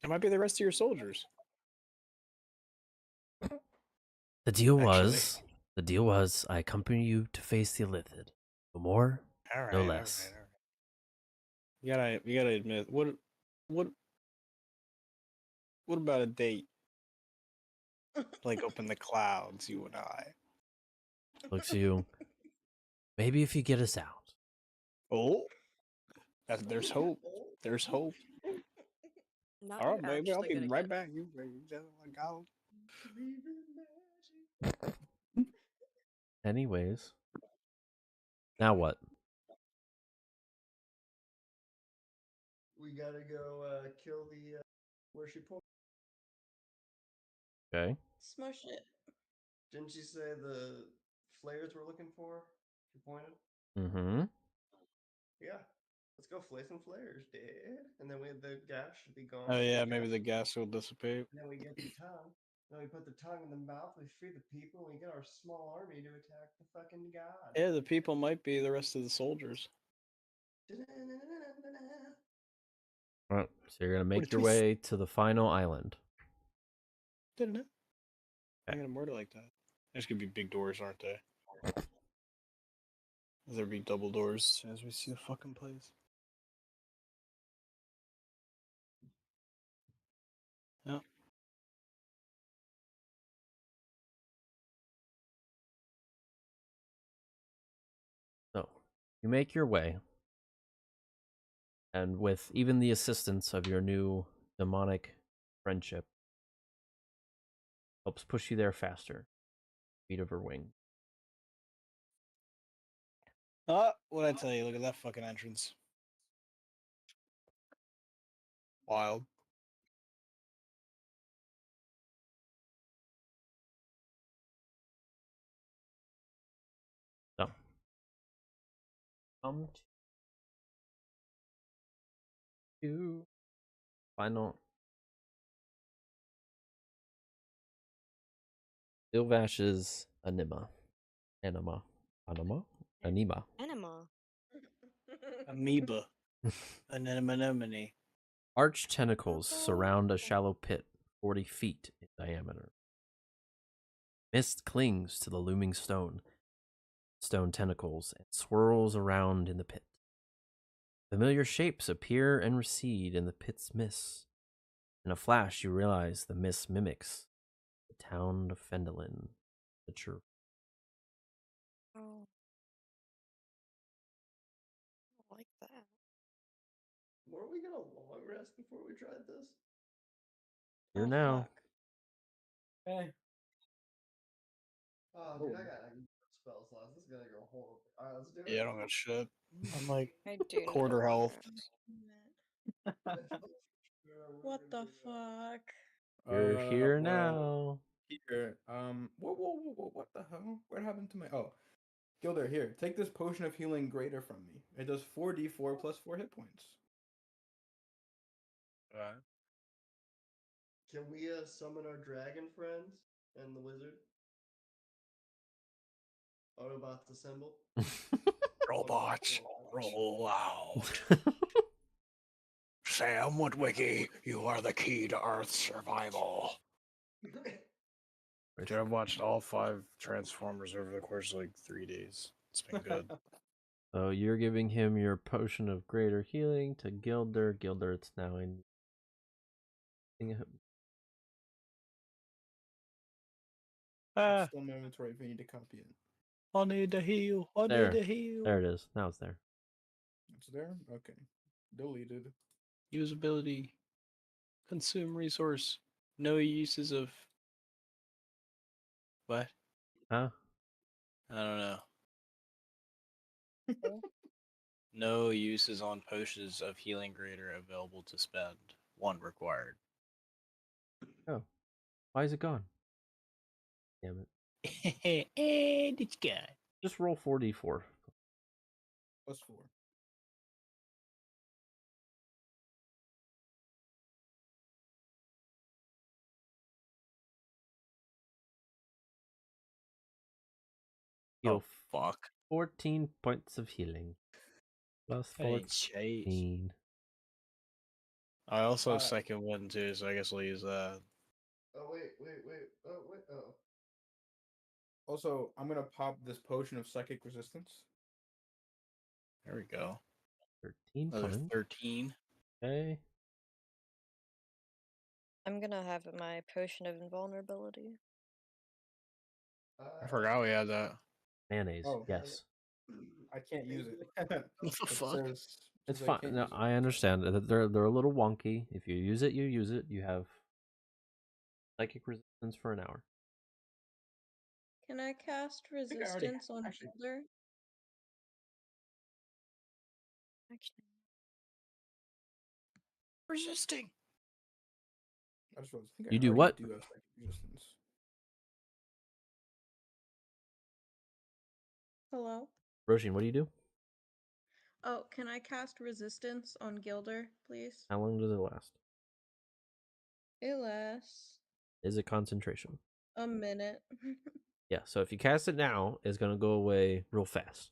It might be the rest of your soldiers. The deal Actually. was The deal was I accompany you to face the Illithid. No more, All right, no all less. right, all right. You gotta admit, what, what about a date? Like up in the clouds, you and I. Looks at you. Maybe if you get us out. Oh, there's hope. There's hope. Now All you're right, baby, I'll actually be gonna right get back. You just like I'll. Anyways. Now what? We gotta go kill the where she pointed. Okay. Smush it. Didn't she say the flares we're looking for? She pointed. Mm-hmm. Yeah. Let's go flay some flares, dude. And then the gas should be gone. Oh so we yeah, can- maybe the gas will dissipate. And then we get the tongue. Then we put the tongue in the mouth. We free the people. And we get our small army to attack the fucking god. Yeah, the people might be the rest of the soldiers. Alright, so you're gonna What a make your twist. way to the final island. Didn't it? I'm Okay. gonna word it like that. There's gonna be big doors, aren't they? There'll be double doors as we see the fucking place. Yeah. So you make your way, and with even the assistance of your new demonic friendship, helps push you there faster. Speed of her wing. What'd I tell you? Look at that fucking entrance. Wild. So come to final Ilvash's Anima. Anima. enema. Amoeba. An anemone. Arched tentacles surround a shallow pit 40 feet in diameter. Mist clings to the looming stone tentacles and swirls around in the pit. Familiar shapes appear and recede in the pit's mist. In a flash, you realize the mist mimics the town of Fendelin, the church. Oh, I like that. Were we gonna long rest before we tried this? Here Oh, now. fuck. Hey. Oh, dude, I got spell slots. This is gonna go horrible. Alright, let's do it. Yeah, I don't got shit. I'm like I do need a quarter long health. rest. What the fuck? You're here Well, now. here. What the hell? What happened to my? Oh, Gilder, here. Take this potion of healing greater from me. It does 4d4 plus 4 hit points. Can we summon our dragon friends and the wizard? Autobots assemble. Robots, roll out. Sam Woodwicky, you are the key to Earth's survival. Dude, I've watched all 5 Transformers over the course of like 3 days. It's been good. So you're giving him your potion of greater healing to Gilder. Gilder, it's now in. It's still in my inventory if you need to copy it. I need to heal. I There. need to heal. There it is. Now it's there. It's there? Okay. Deleted. Usability. Consume resource. No uses of. What? Huh? I don't know. No uses on potions of healing greater available to spend. 1 required. Oh. Why is it gone? Damn it. And it's gone. Just roll 4d4. Plus 4. Heal Fuck. 14 points of healing. Plus I didn't change. 14. I also have second wind too, so I guess I'll use that. Oh wait. Oh wait. Oh. Also, I'm gonna pop this potion of psychic resistance. There we go. 13 Another points. 13. Okay. I'm gonna have my potion of invulnerability. I forgot we had that. Mayonnaise. Oh. Yes. I can't use it. What the It fuck? says It's I fine. can't No, use it. I understand that they're a little wonky. If you use it, you use it. You have psychic resistance for an hour. Can I cast think I already resistance on actually- Boulder? Actually, Resisting. I just realized, I think You I do already what? do have psychic resistance. Hello? Roshin, what do you do? Oh, can I cast resistance on Gilder, please? How long does it last? It lasts Is it concentration? a minute. Yeah, so if you cast it now, it's gonna go away real fast.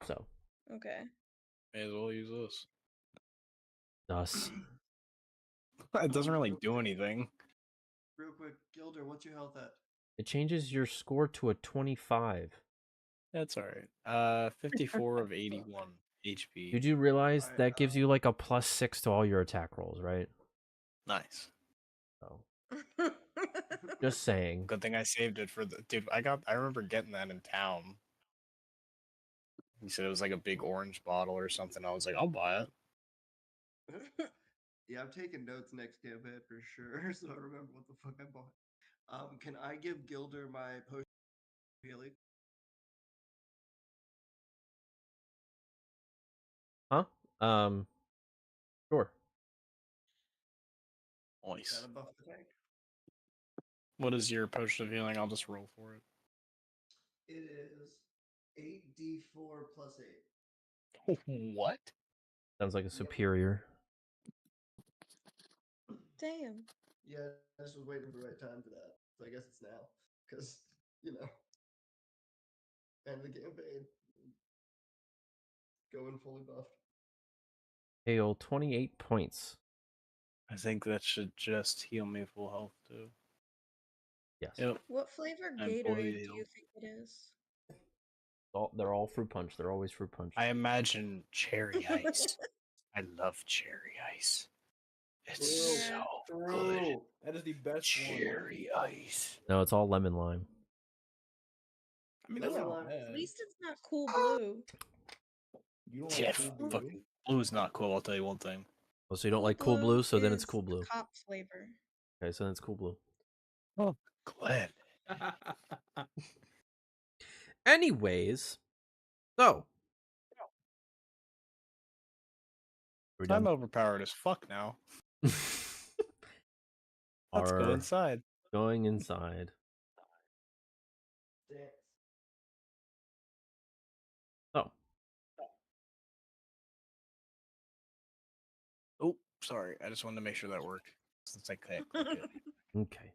So, Okay. May as well use this. thus. It doesn't really do anything. Real quick, Gilder, what's your health at? It changes your score to a 25. That's alright. 54 of 81 HP. Did you realize Alright, that gives you like a +6 to all your attack rolls, right? Nice. So, just saying. Good thing I saved it for the dude. I remember getting that in town. He said it was like a big orange bottle or something. I was like, I'll buy it. Yeah, I'm taking notes next campaign for sure, so I remember what the fuck I bought. Can I give Gilder my potion of healing? Huh? Sure. Nice. That'll buff the tank. What is your potion of healing? I'll just roll for it. It is 8d4 plus 8. What? Sounds like a superior. Damn. Yeah, I just was waiting for the right time for that. So I guess it's now. Because, end of the campaign. Going fully buffed. Hail 28 points. I think that should just heal me full health too. Yes. Yep. What flavor I'm Gatorade fully do healed. you think it is? They're all fruit punch. They're always fruit punch. I imagine cherry ice. I love cherry ice. It's Yeah. so good. True. That is the best one. Cherry ice. No, it's all lemon lime. I mean, that's Lemon not lime. bad. At least it's not cool blue. You don't Yeah, like cool blue? fucking blue is not cool. I'll tell you one thing. Oh, so you don't like cool blue, so then it's is cool blue. the cop flavor. Okay, so then it's cool blue. Oh, glad. Anyways, so we're I'm done. overpowered as fuck now. Let's go Are inside. going inside. Dance. Oh, Oh, sorry. I just wanted to make sure that worked. Since I can't click it. okay.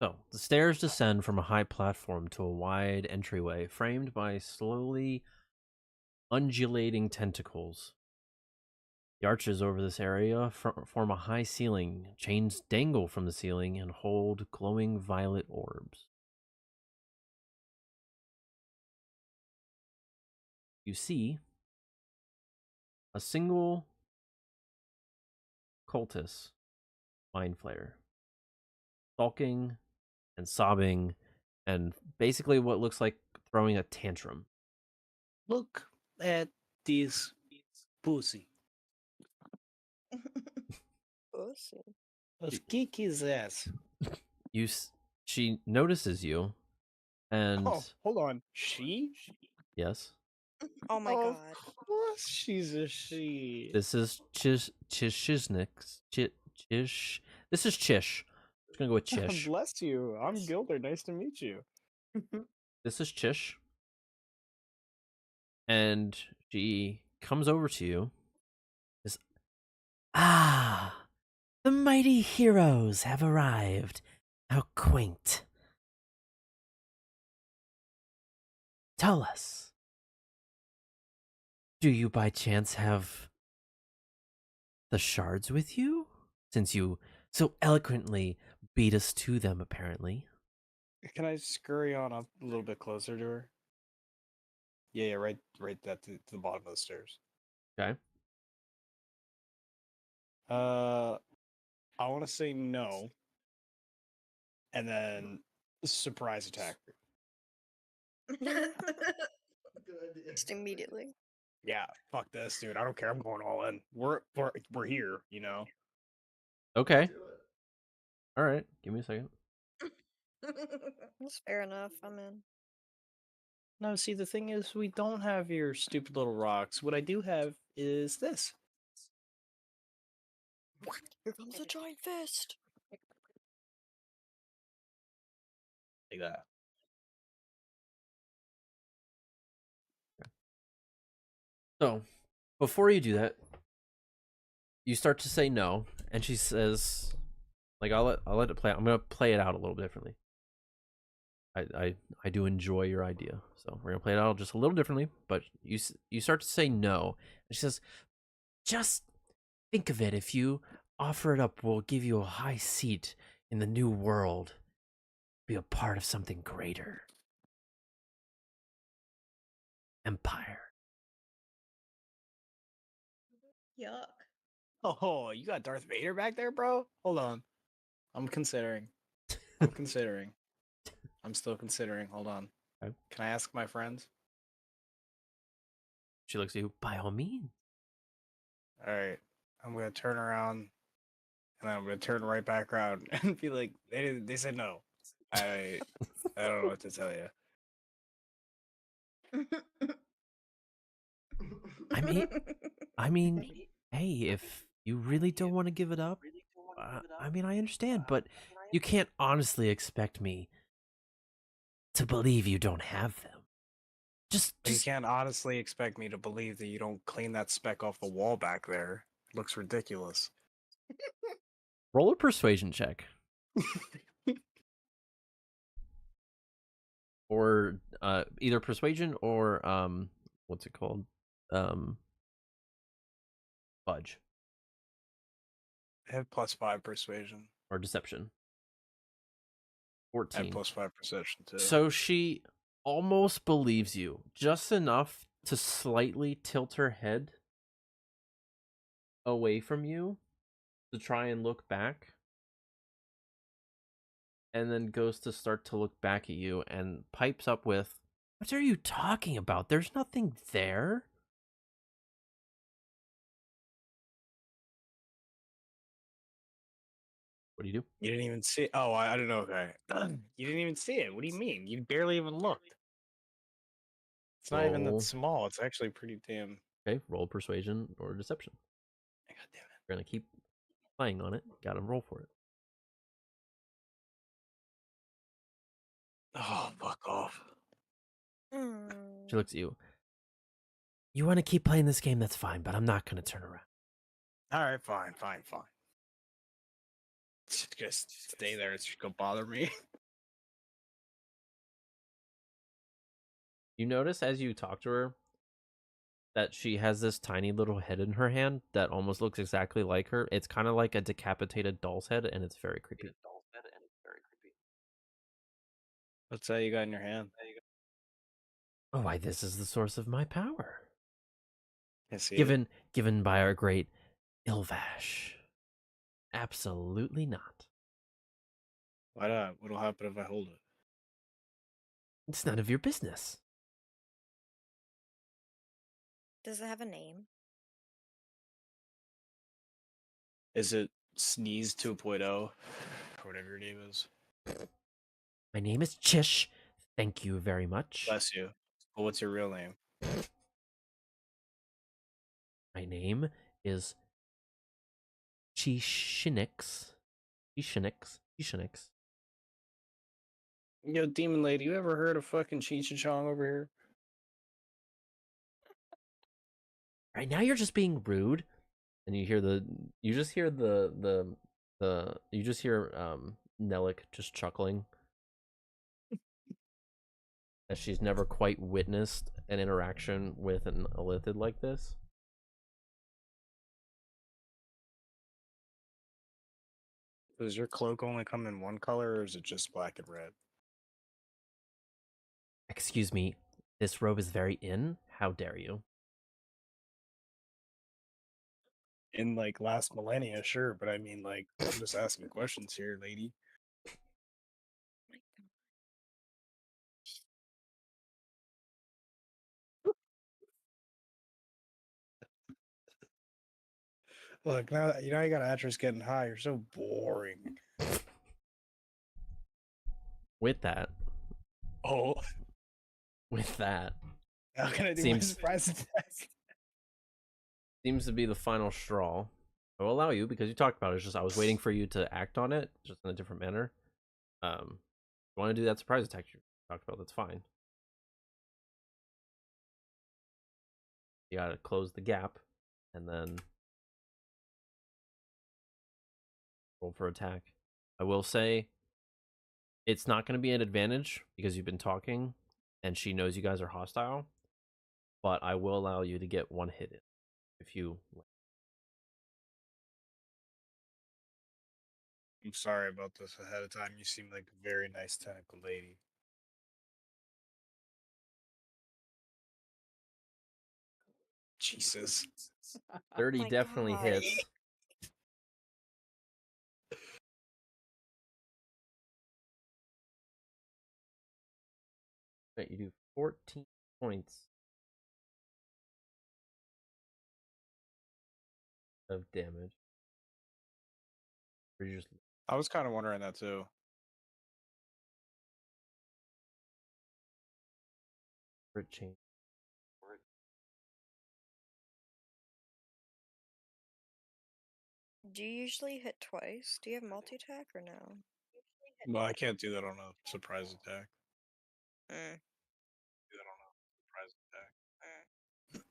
So the stairs descend from a high platform to a wide entryway framed by slowly undulating tentacles. The arches over this area form a high ceiling. Chains dangle from the ceiling and hold glowing violet orbs. You see a single cultist, mind flayer, sulking and sobbing and basically what looks like throwing a tantrum. Look at this pussy. pussy. Let's kick his ass. She notices you, and Oh, hold on. She? yes, Oh my Of god. course she's a she. this is Chishniks. Chish. This is Chish. I'm just gonna go with Chish. Bless you. I'm Gilder. Nice to meet you. This is Chish, and she comes over to you. Says, "Ah, the mighty heroes have arrived. How quaint! Tell us, do you by chance have the shards with you? Since you so eloquently beat us to them, apparently." Can I scurry on up a little bit closer to her? Yeah, right that to the bottom of the stairs. Okay. I want to say no, and then surprise attack her. Good idea. Just immediately. Yeah, fuck this, dude. I don't care. I'm going all in. We're here, you know. Okay. Do it. All right. Give me a second. That's fair enough. I'm in. No, see, the thing is, we don't have your stupid little rocks. What I do have is this. Here comes a giant fist. Like that. So, before you do that, you start to say no, and she says, "Like I'll let it play. I'm gonna play it out a little differently. I do enjoy your idea, so we're gonna play it out just a little differently. But you start to say no, and she says, "Just think of it. If you offer it up, we'll give you a high seat in the new world. Be a part of something greater. Empire." Yuck. Oh, you got Darth Vader back there, bro? Hold on. I'm considering. I'm considering. I'm still considering. Hold on. Okay. Can I ask my friends? She looks at you. By all means. All right. I'm gonna turn around, and I'm gonna turn right back around and be like, they said no. I don't know what to tell you. I mean, hey, if you really don't want to give it up, I mean, I understand, but you can't honestly expect me to believe you don't have them. You can't honestly expect me to believe that you don't clean that speck off the wall back there. It looks ridiculous. Roll a persuasion check, or either persuasion or what's it called, fudge I have +5 persuasion. or deception. I have 14. +5 perception too. So she almost believes you, just enough to slightly tilt her head away from you to try and look back, and then goes to start to look back at you and pipes up with, "What are you talking about? There's nothing there." What do you do? You didn't even see. Oh, I don't know. Okay, you didn't even see it. What do you mean? You barely even looked. It's not even that Roll. small. It's actually pretty damn. Okay, roll persuasion or deception. God damn it! We're gonna keep playing on it. Gotta roll for it. Oh, fuck off. She looks at you. "You want to keep playing this game? That's fine, but I'm not gonna turn around." All right, fine. Just stay there. It's just gonna bother me. You notice as you talk to her that she has this tiny little head in her hand that almost looks exactly like her. It's kind of like a decapitated doll's head, and it's very creepy. What's that you got in your hand? Oh, why, this is the source of my power. I see it. Given by our great Ilvaash. Absolutely not. Why not? What'll happen if I hold it? It's none of your business. Does it have a name? Is it Sneeze 2.0? Or whatever your name is. My name is Chish. Thank you very much. Bless you. But what's your real name? My name is Chishinix. Chishinix. Yo, Demon Lady, you ever heard of fucking Cheech and Chong over here? Right now you're just being rude, and you just hear Nellic just chuckling, as she's never quite witnessed an interaction with an Illithid like this. Does your cloak only come in one color, or is it just black and red? Excuse me, this robe is very in. How dare you? In like last millennia, sure, but I mean, like, I'm just asking questions here, lady. Look, now you know you got actress getting high. You're so boring. With that, Oh, how can I do my Seems- surprise attack? seems to be the final straw. I will allow you because you talked about it. It's just I was waiting for you to act on it, just in a different manner. If you want to do that surprise attack you talked about, that's fine. You gotta close the gap, and then roll for attack. I will say it's not going to be an advantage because you've been talking, and she knows you guys are hostile. But I will allow you to get one hit in if you. I'm sorry about this ahead of time. You seem like a very nice tentacle lady. Jesus. 30 my definitely God. hits. Right, you do 14 points of damage. Or you just I was kind of wondering that too. crit change. Do you usually hit twice? Do you have multi-attack or no? Well, I can't do that on a surprise attack. Mm. Do that on a surprise attack.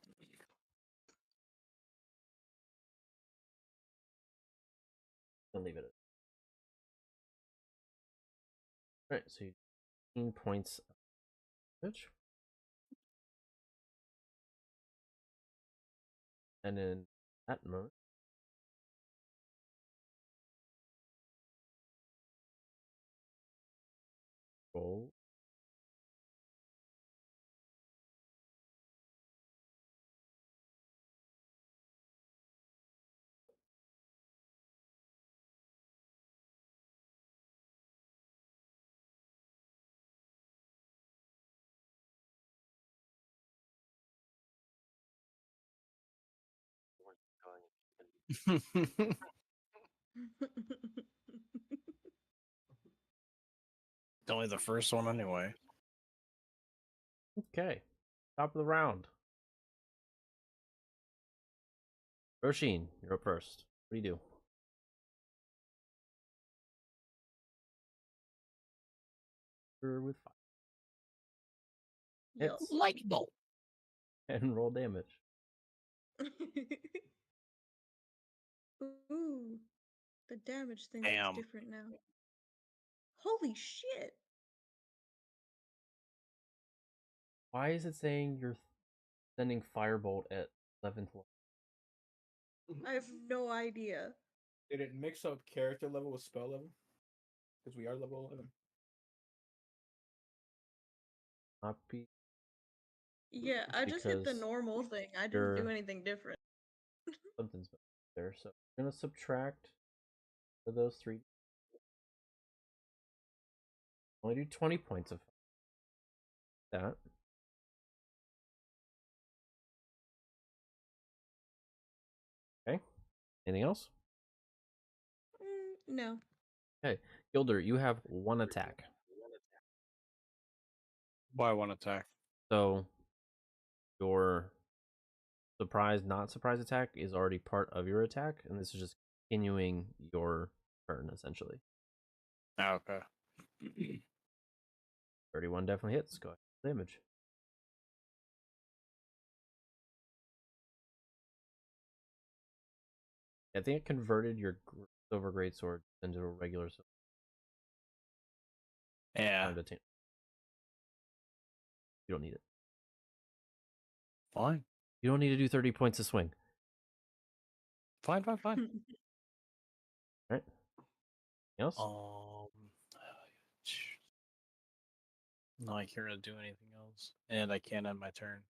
I'll leave it at. Right, so you 15 points of damage. And in that mode, roll. It's only the first one anyway. Okay, top of the round. Roshin, you're up first. What do you do? With 5. Yup. Hits Light bulb. and roll damage. Ooh, the damage thing Damn. looks different now. Holy shit! Why is it saying you're sending firebolt at 11th level? I have no idea. Did it mix up character level with spell level? Because we are level 11. Not be Yeah, I just hit the because normal thing. I didn't do you're- anything different. something's there. So I'm gonna subtract for those 3. Only do 20 points of that. Okay. Anything else? No. Okay. Gilder, you have 1 attack. Why one attack? So your surprise, not surprise attack is already part of your attack, and this is just continuing your turn essentially. Oh, okay. 31 definitely hits. Go ahead. Damage. I think it converted your silver greatsword into a regular sword. Yeah. Time to you don't need it. Fine. You don't need to do 30 points to swing. Fine. All right. Anything else? No, I can't really do anything else. And I can't end my turn.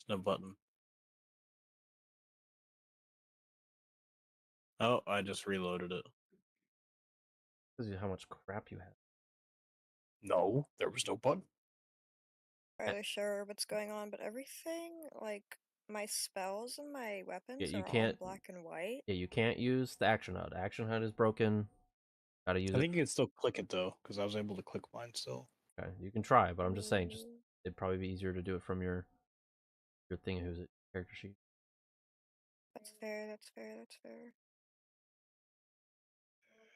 There's no button. Oh, I just reloaded it. Because of how much crap you have. No, there was no button. Rather sure what's going on, but everything, like my spells and my weapons you are all can't- black and white. Yeah, you can't use the action HUD. Action HUD is broken. Gotta use I it. think you can still click it though, because I was able to click mine still. Okay, you can try, but I'm just saying, Ooh. it'd probably be easier to do it from your thing. Who's it? Character sheet. That's fair, that's fair, that's fair.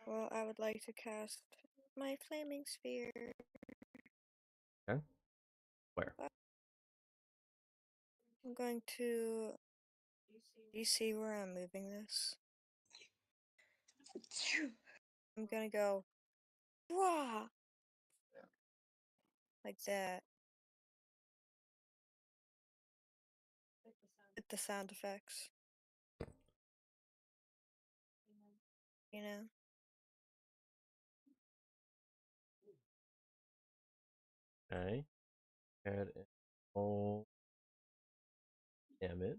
Well, I would like to cast my flaming sphere. Okay. Where? I'm going to. Do you see where I'm moving this? I'm gonna go. Wah! Like that. With the sound effects. You know? Okay. Add and roll damage.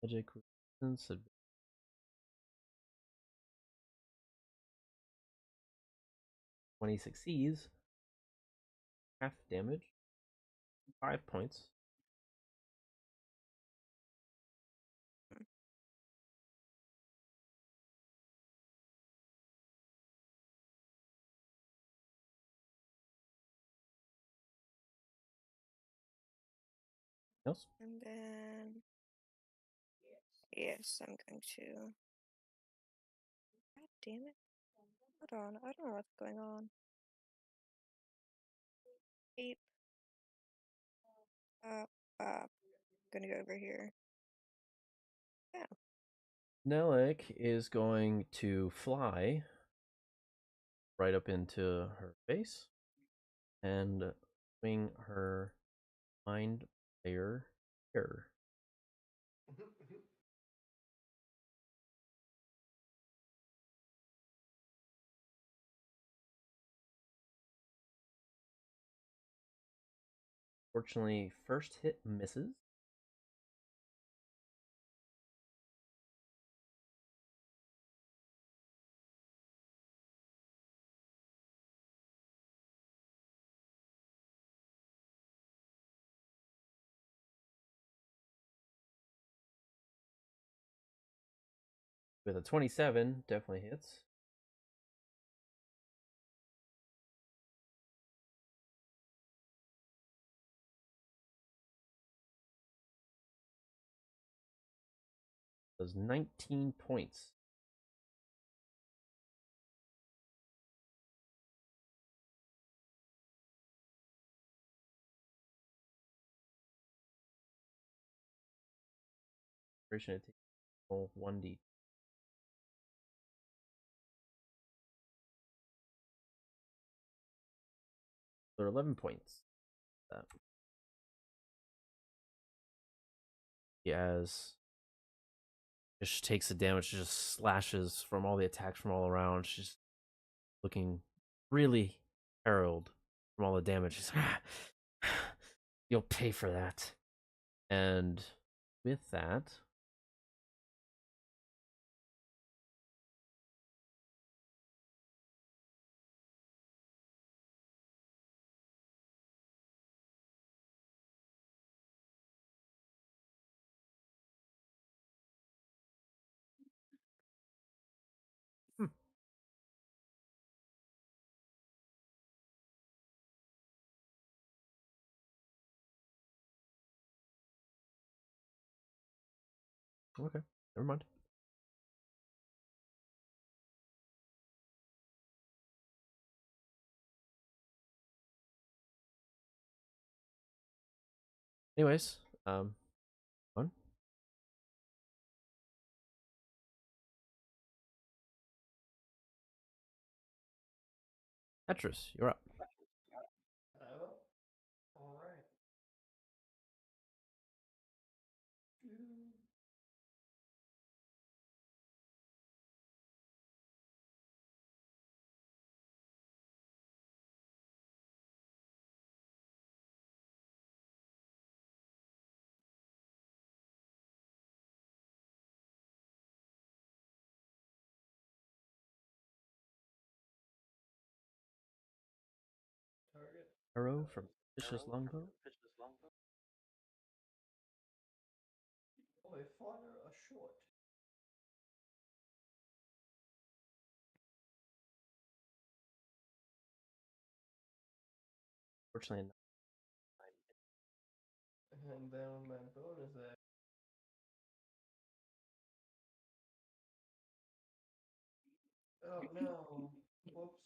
Magic resistance. 20 succeeds. Half damage. 5 points. Else? And then. Yes, I'm going to. God damn it. Hold on, I don't know what's going on. Beep. I'm gonna go over here. Yeah. Nellic is going to fly right up into her face and swing her mind player here. Fortunately, first hit misses. With a 27, definitely hits. Does 19 points. Duration it takes 1d. So 11 points. That. As she takes the damage, just slashes from all the attacks from all around. She's looking really harrowed from all the damage. She's like, you'll pay for that. And with that, okay, never mind. Anyways, on. Tetris, you're up. Oh, all right. Arrow from Fish's longbow. Oh, a fire a short. Fortunately, And then my bonus action. Oh no. Whoops.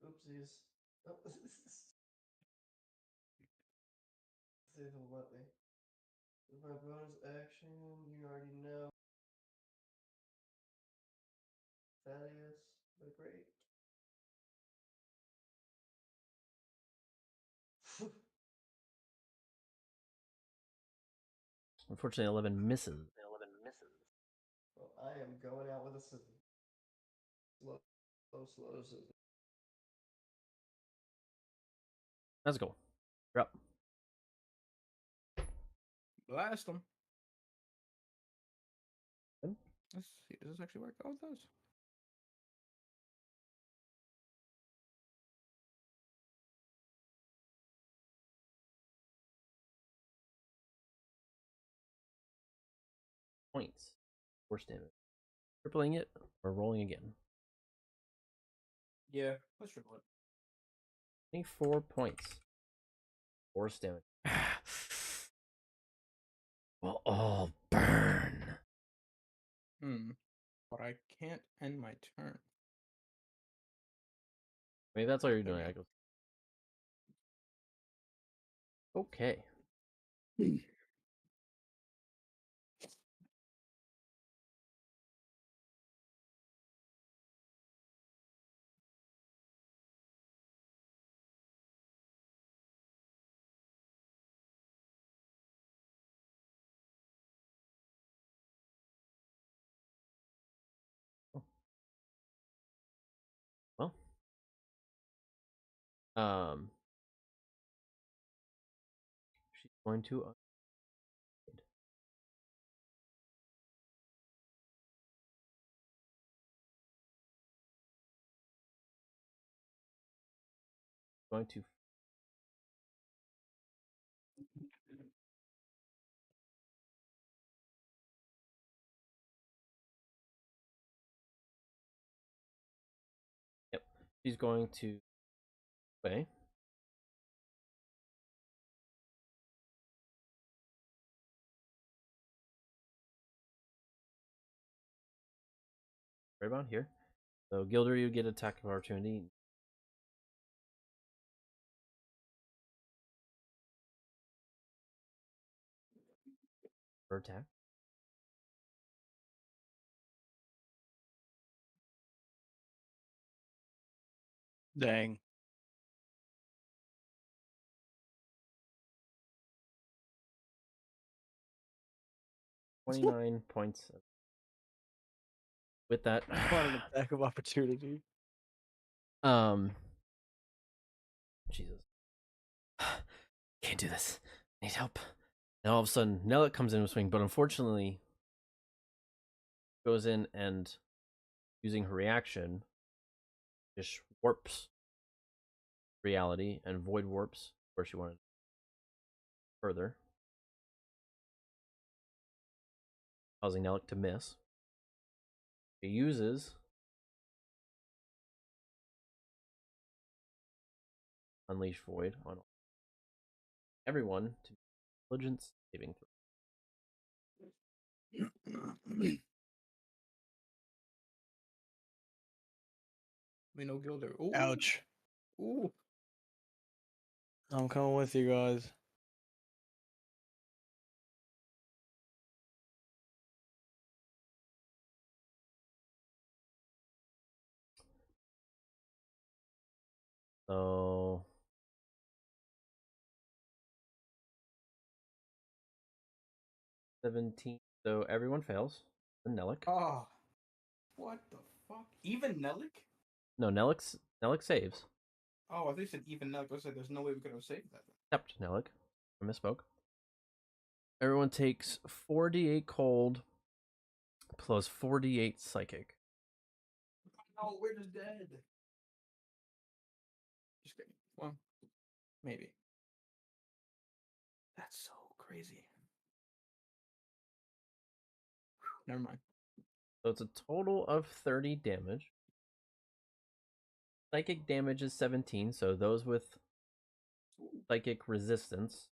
Oopsies. Oh, see if it'll let me. With my bonus action, you already know. Thaddeus, the Great. unfortunately, 11 misses. Well, I am going out with a scissors. Slow scissors. Let's go. You're up. Blast them. Hmm? Let's see. Does this actually work? Oh, it does. Points. Force damage. Tripling it or rolling again. Yeah. Let's triple it. 24 points. Force damage. Will all burn. But I can't end my turn. Maybe that's all you're There doing. we I go. Okay. Well. She's going to going to yep. She's going to play. Right about here. So Gilder, you get attack of opportunity. For attack. Dang. 29 points. With that, What an attack of opportunity. Jesus, can't do this. Need help. And all of a sudden, Nellick comes in with swing, but unfortunately, goes in and using her reaction, just warps reality and void warps where she wanted further, causing Nellick to miss. She uses Unleash Void on everyone to intelligence saving throw. We know Gilder. Ooh. Ouch. Ooh. I'm coming with you guys. So 17. So everyone fails. And Nellick. Oh. What the fuck? Even Nellick? No, Nellick saves. Oh, I think you said even Nellick. I said there's no way we could have saved that. Except Nellick. I misspoke. Everyone takes 48 cold plus 48 psychic. Oh, we're just dead. interesting. Well, maybe. That's so crazy. Never mind. So it's a total of 30 damage. Psychic damage is 17, so those with psychic resistance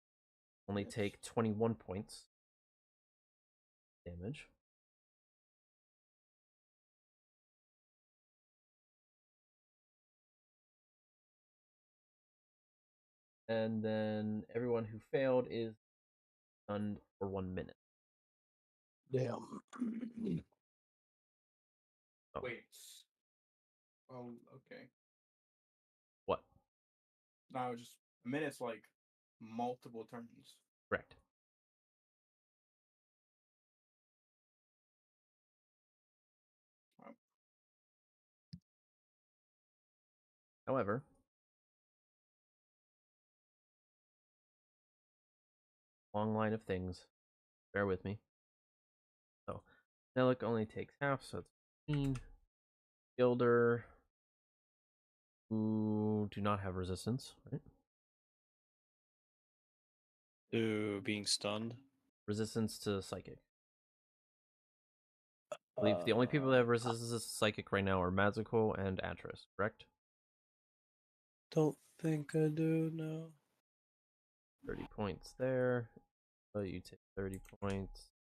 only take 21 points damage. And then everyone who failed is stunned for 1 minute. Damn. Oh, Wait. Oh, okay. what? Now just minutes like multiple turns. Correct. Wow. However, long line of things. Bear with me. So, Nelik only takes half, so it's 15. Gilder, who do not have resistance, right? To being stunned. Resistance to psychic. I believe the only people that have resistance to psychic right now are Magical and Atris, correct? Don't think I do, no. 30 points there. So you take 30 points.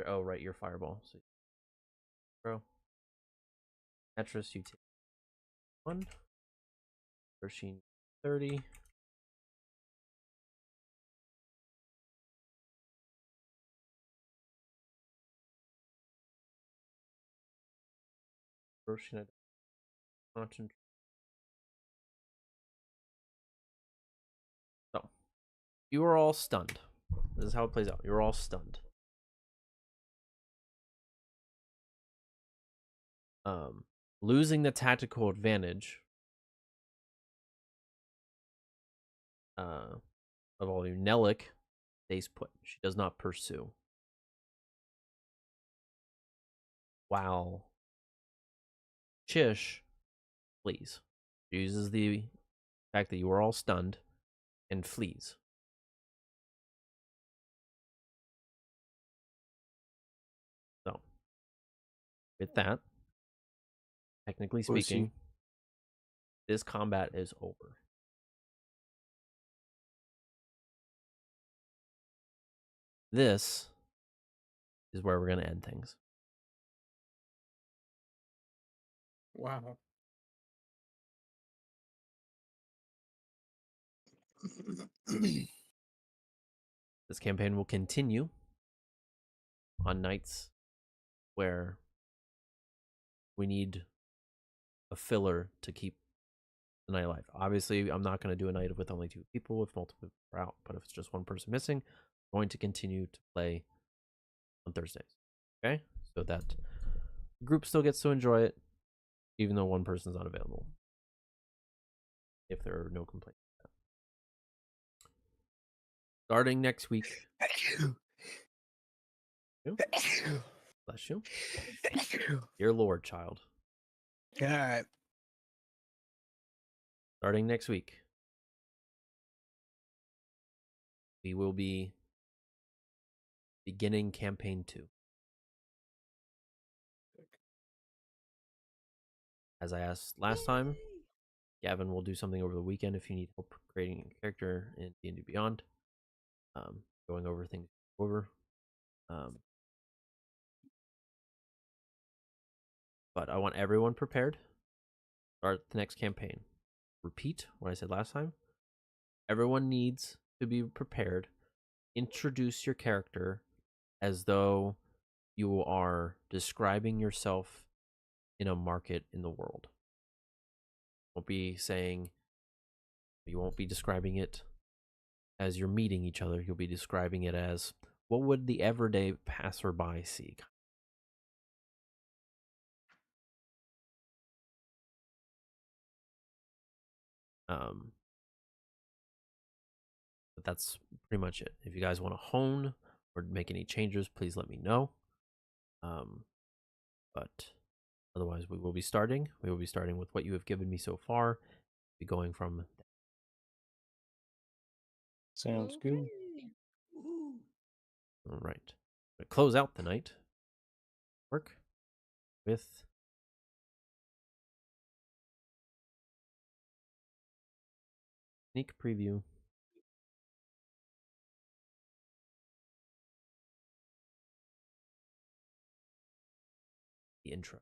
Oh, right, your fireball. So throw. Atris, you take 1. Pershing, 30. Pershing, concentrate. So, you are all stunned. This is how it plays out. You're all stunned. Losing the tactical advantage of all you. Nelik stays put. She does not pursue. While Chish flees. She uses the fact that you are all stunned and flees. So, with that, technically speaking, this combat is over. This is where we're going to end things. Wow. This campaign will continue on nights where we need a filler to keep the night alive. Obviously, I'm not going to do a night with only 2 people if multiple are out, but if it's just 1 person missing, I'm going to continue to play on Thursdays. Okay? So that the group still gets to enjoy it, even though 1 person's not available. If there are no complaints. Starting next week. Bless you. Dear Lord, child. All right. Starting next week, we will be beginning campaign 2. As I asked last time, Gavin will do something over the weekend if you need help creating a character in D&D Beyond. Going over things over. But I want everyone prepared. Start the next campaign. Repeat what I said last time. Everyone needs to be prepared. Introduce your character as though you are describing yourself in a market in the world. You won't be describing it as you're meeting each other. You'll be describing it as, what would the everyday passerby see? But that's pretty much it. If you guys want to hone or make any changes, please let me know. But Otherwise, we will be starting. We will be starting with what you have given me so far. Be going from. Sounds good. Okay. Woo. All right. Close out the night. Work with sneak preview. The intro.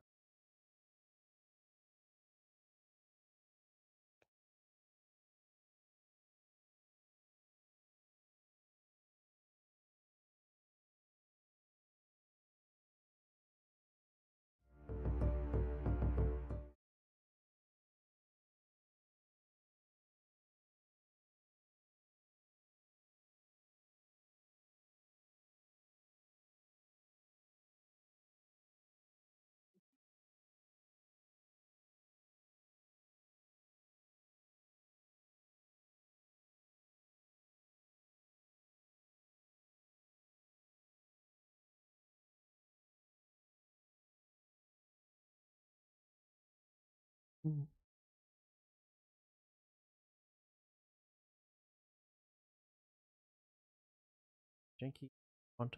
Janky. Font.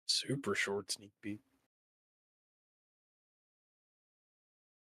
Super short sneak peek.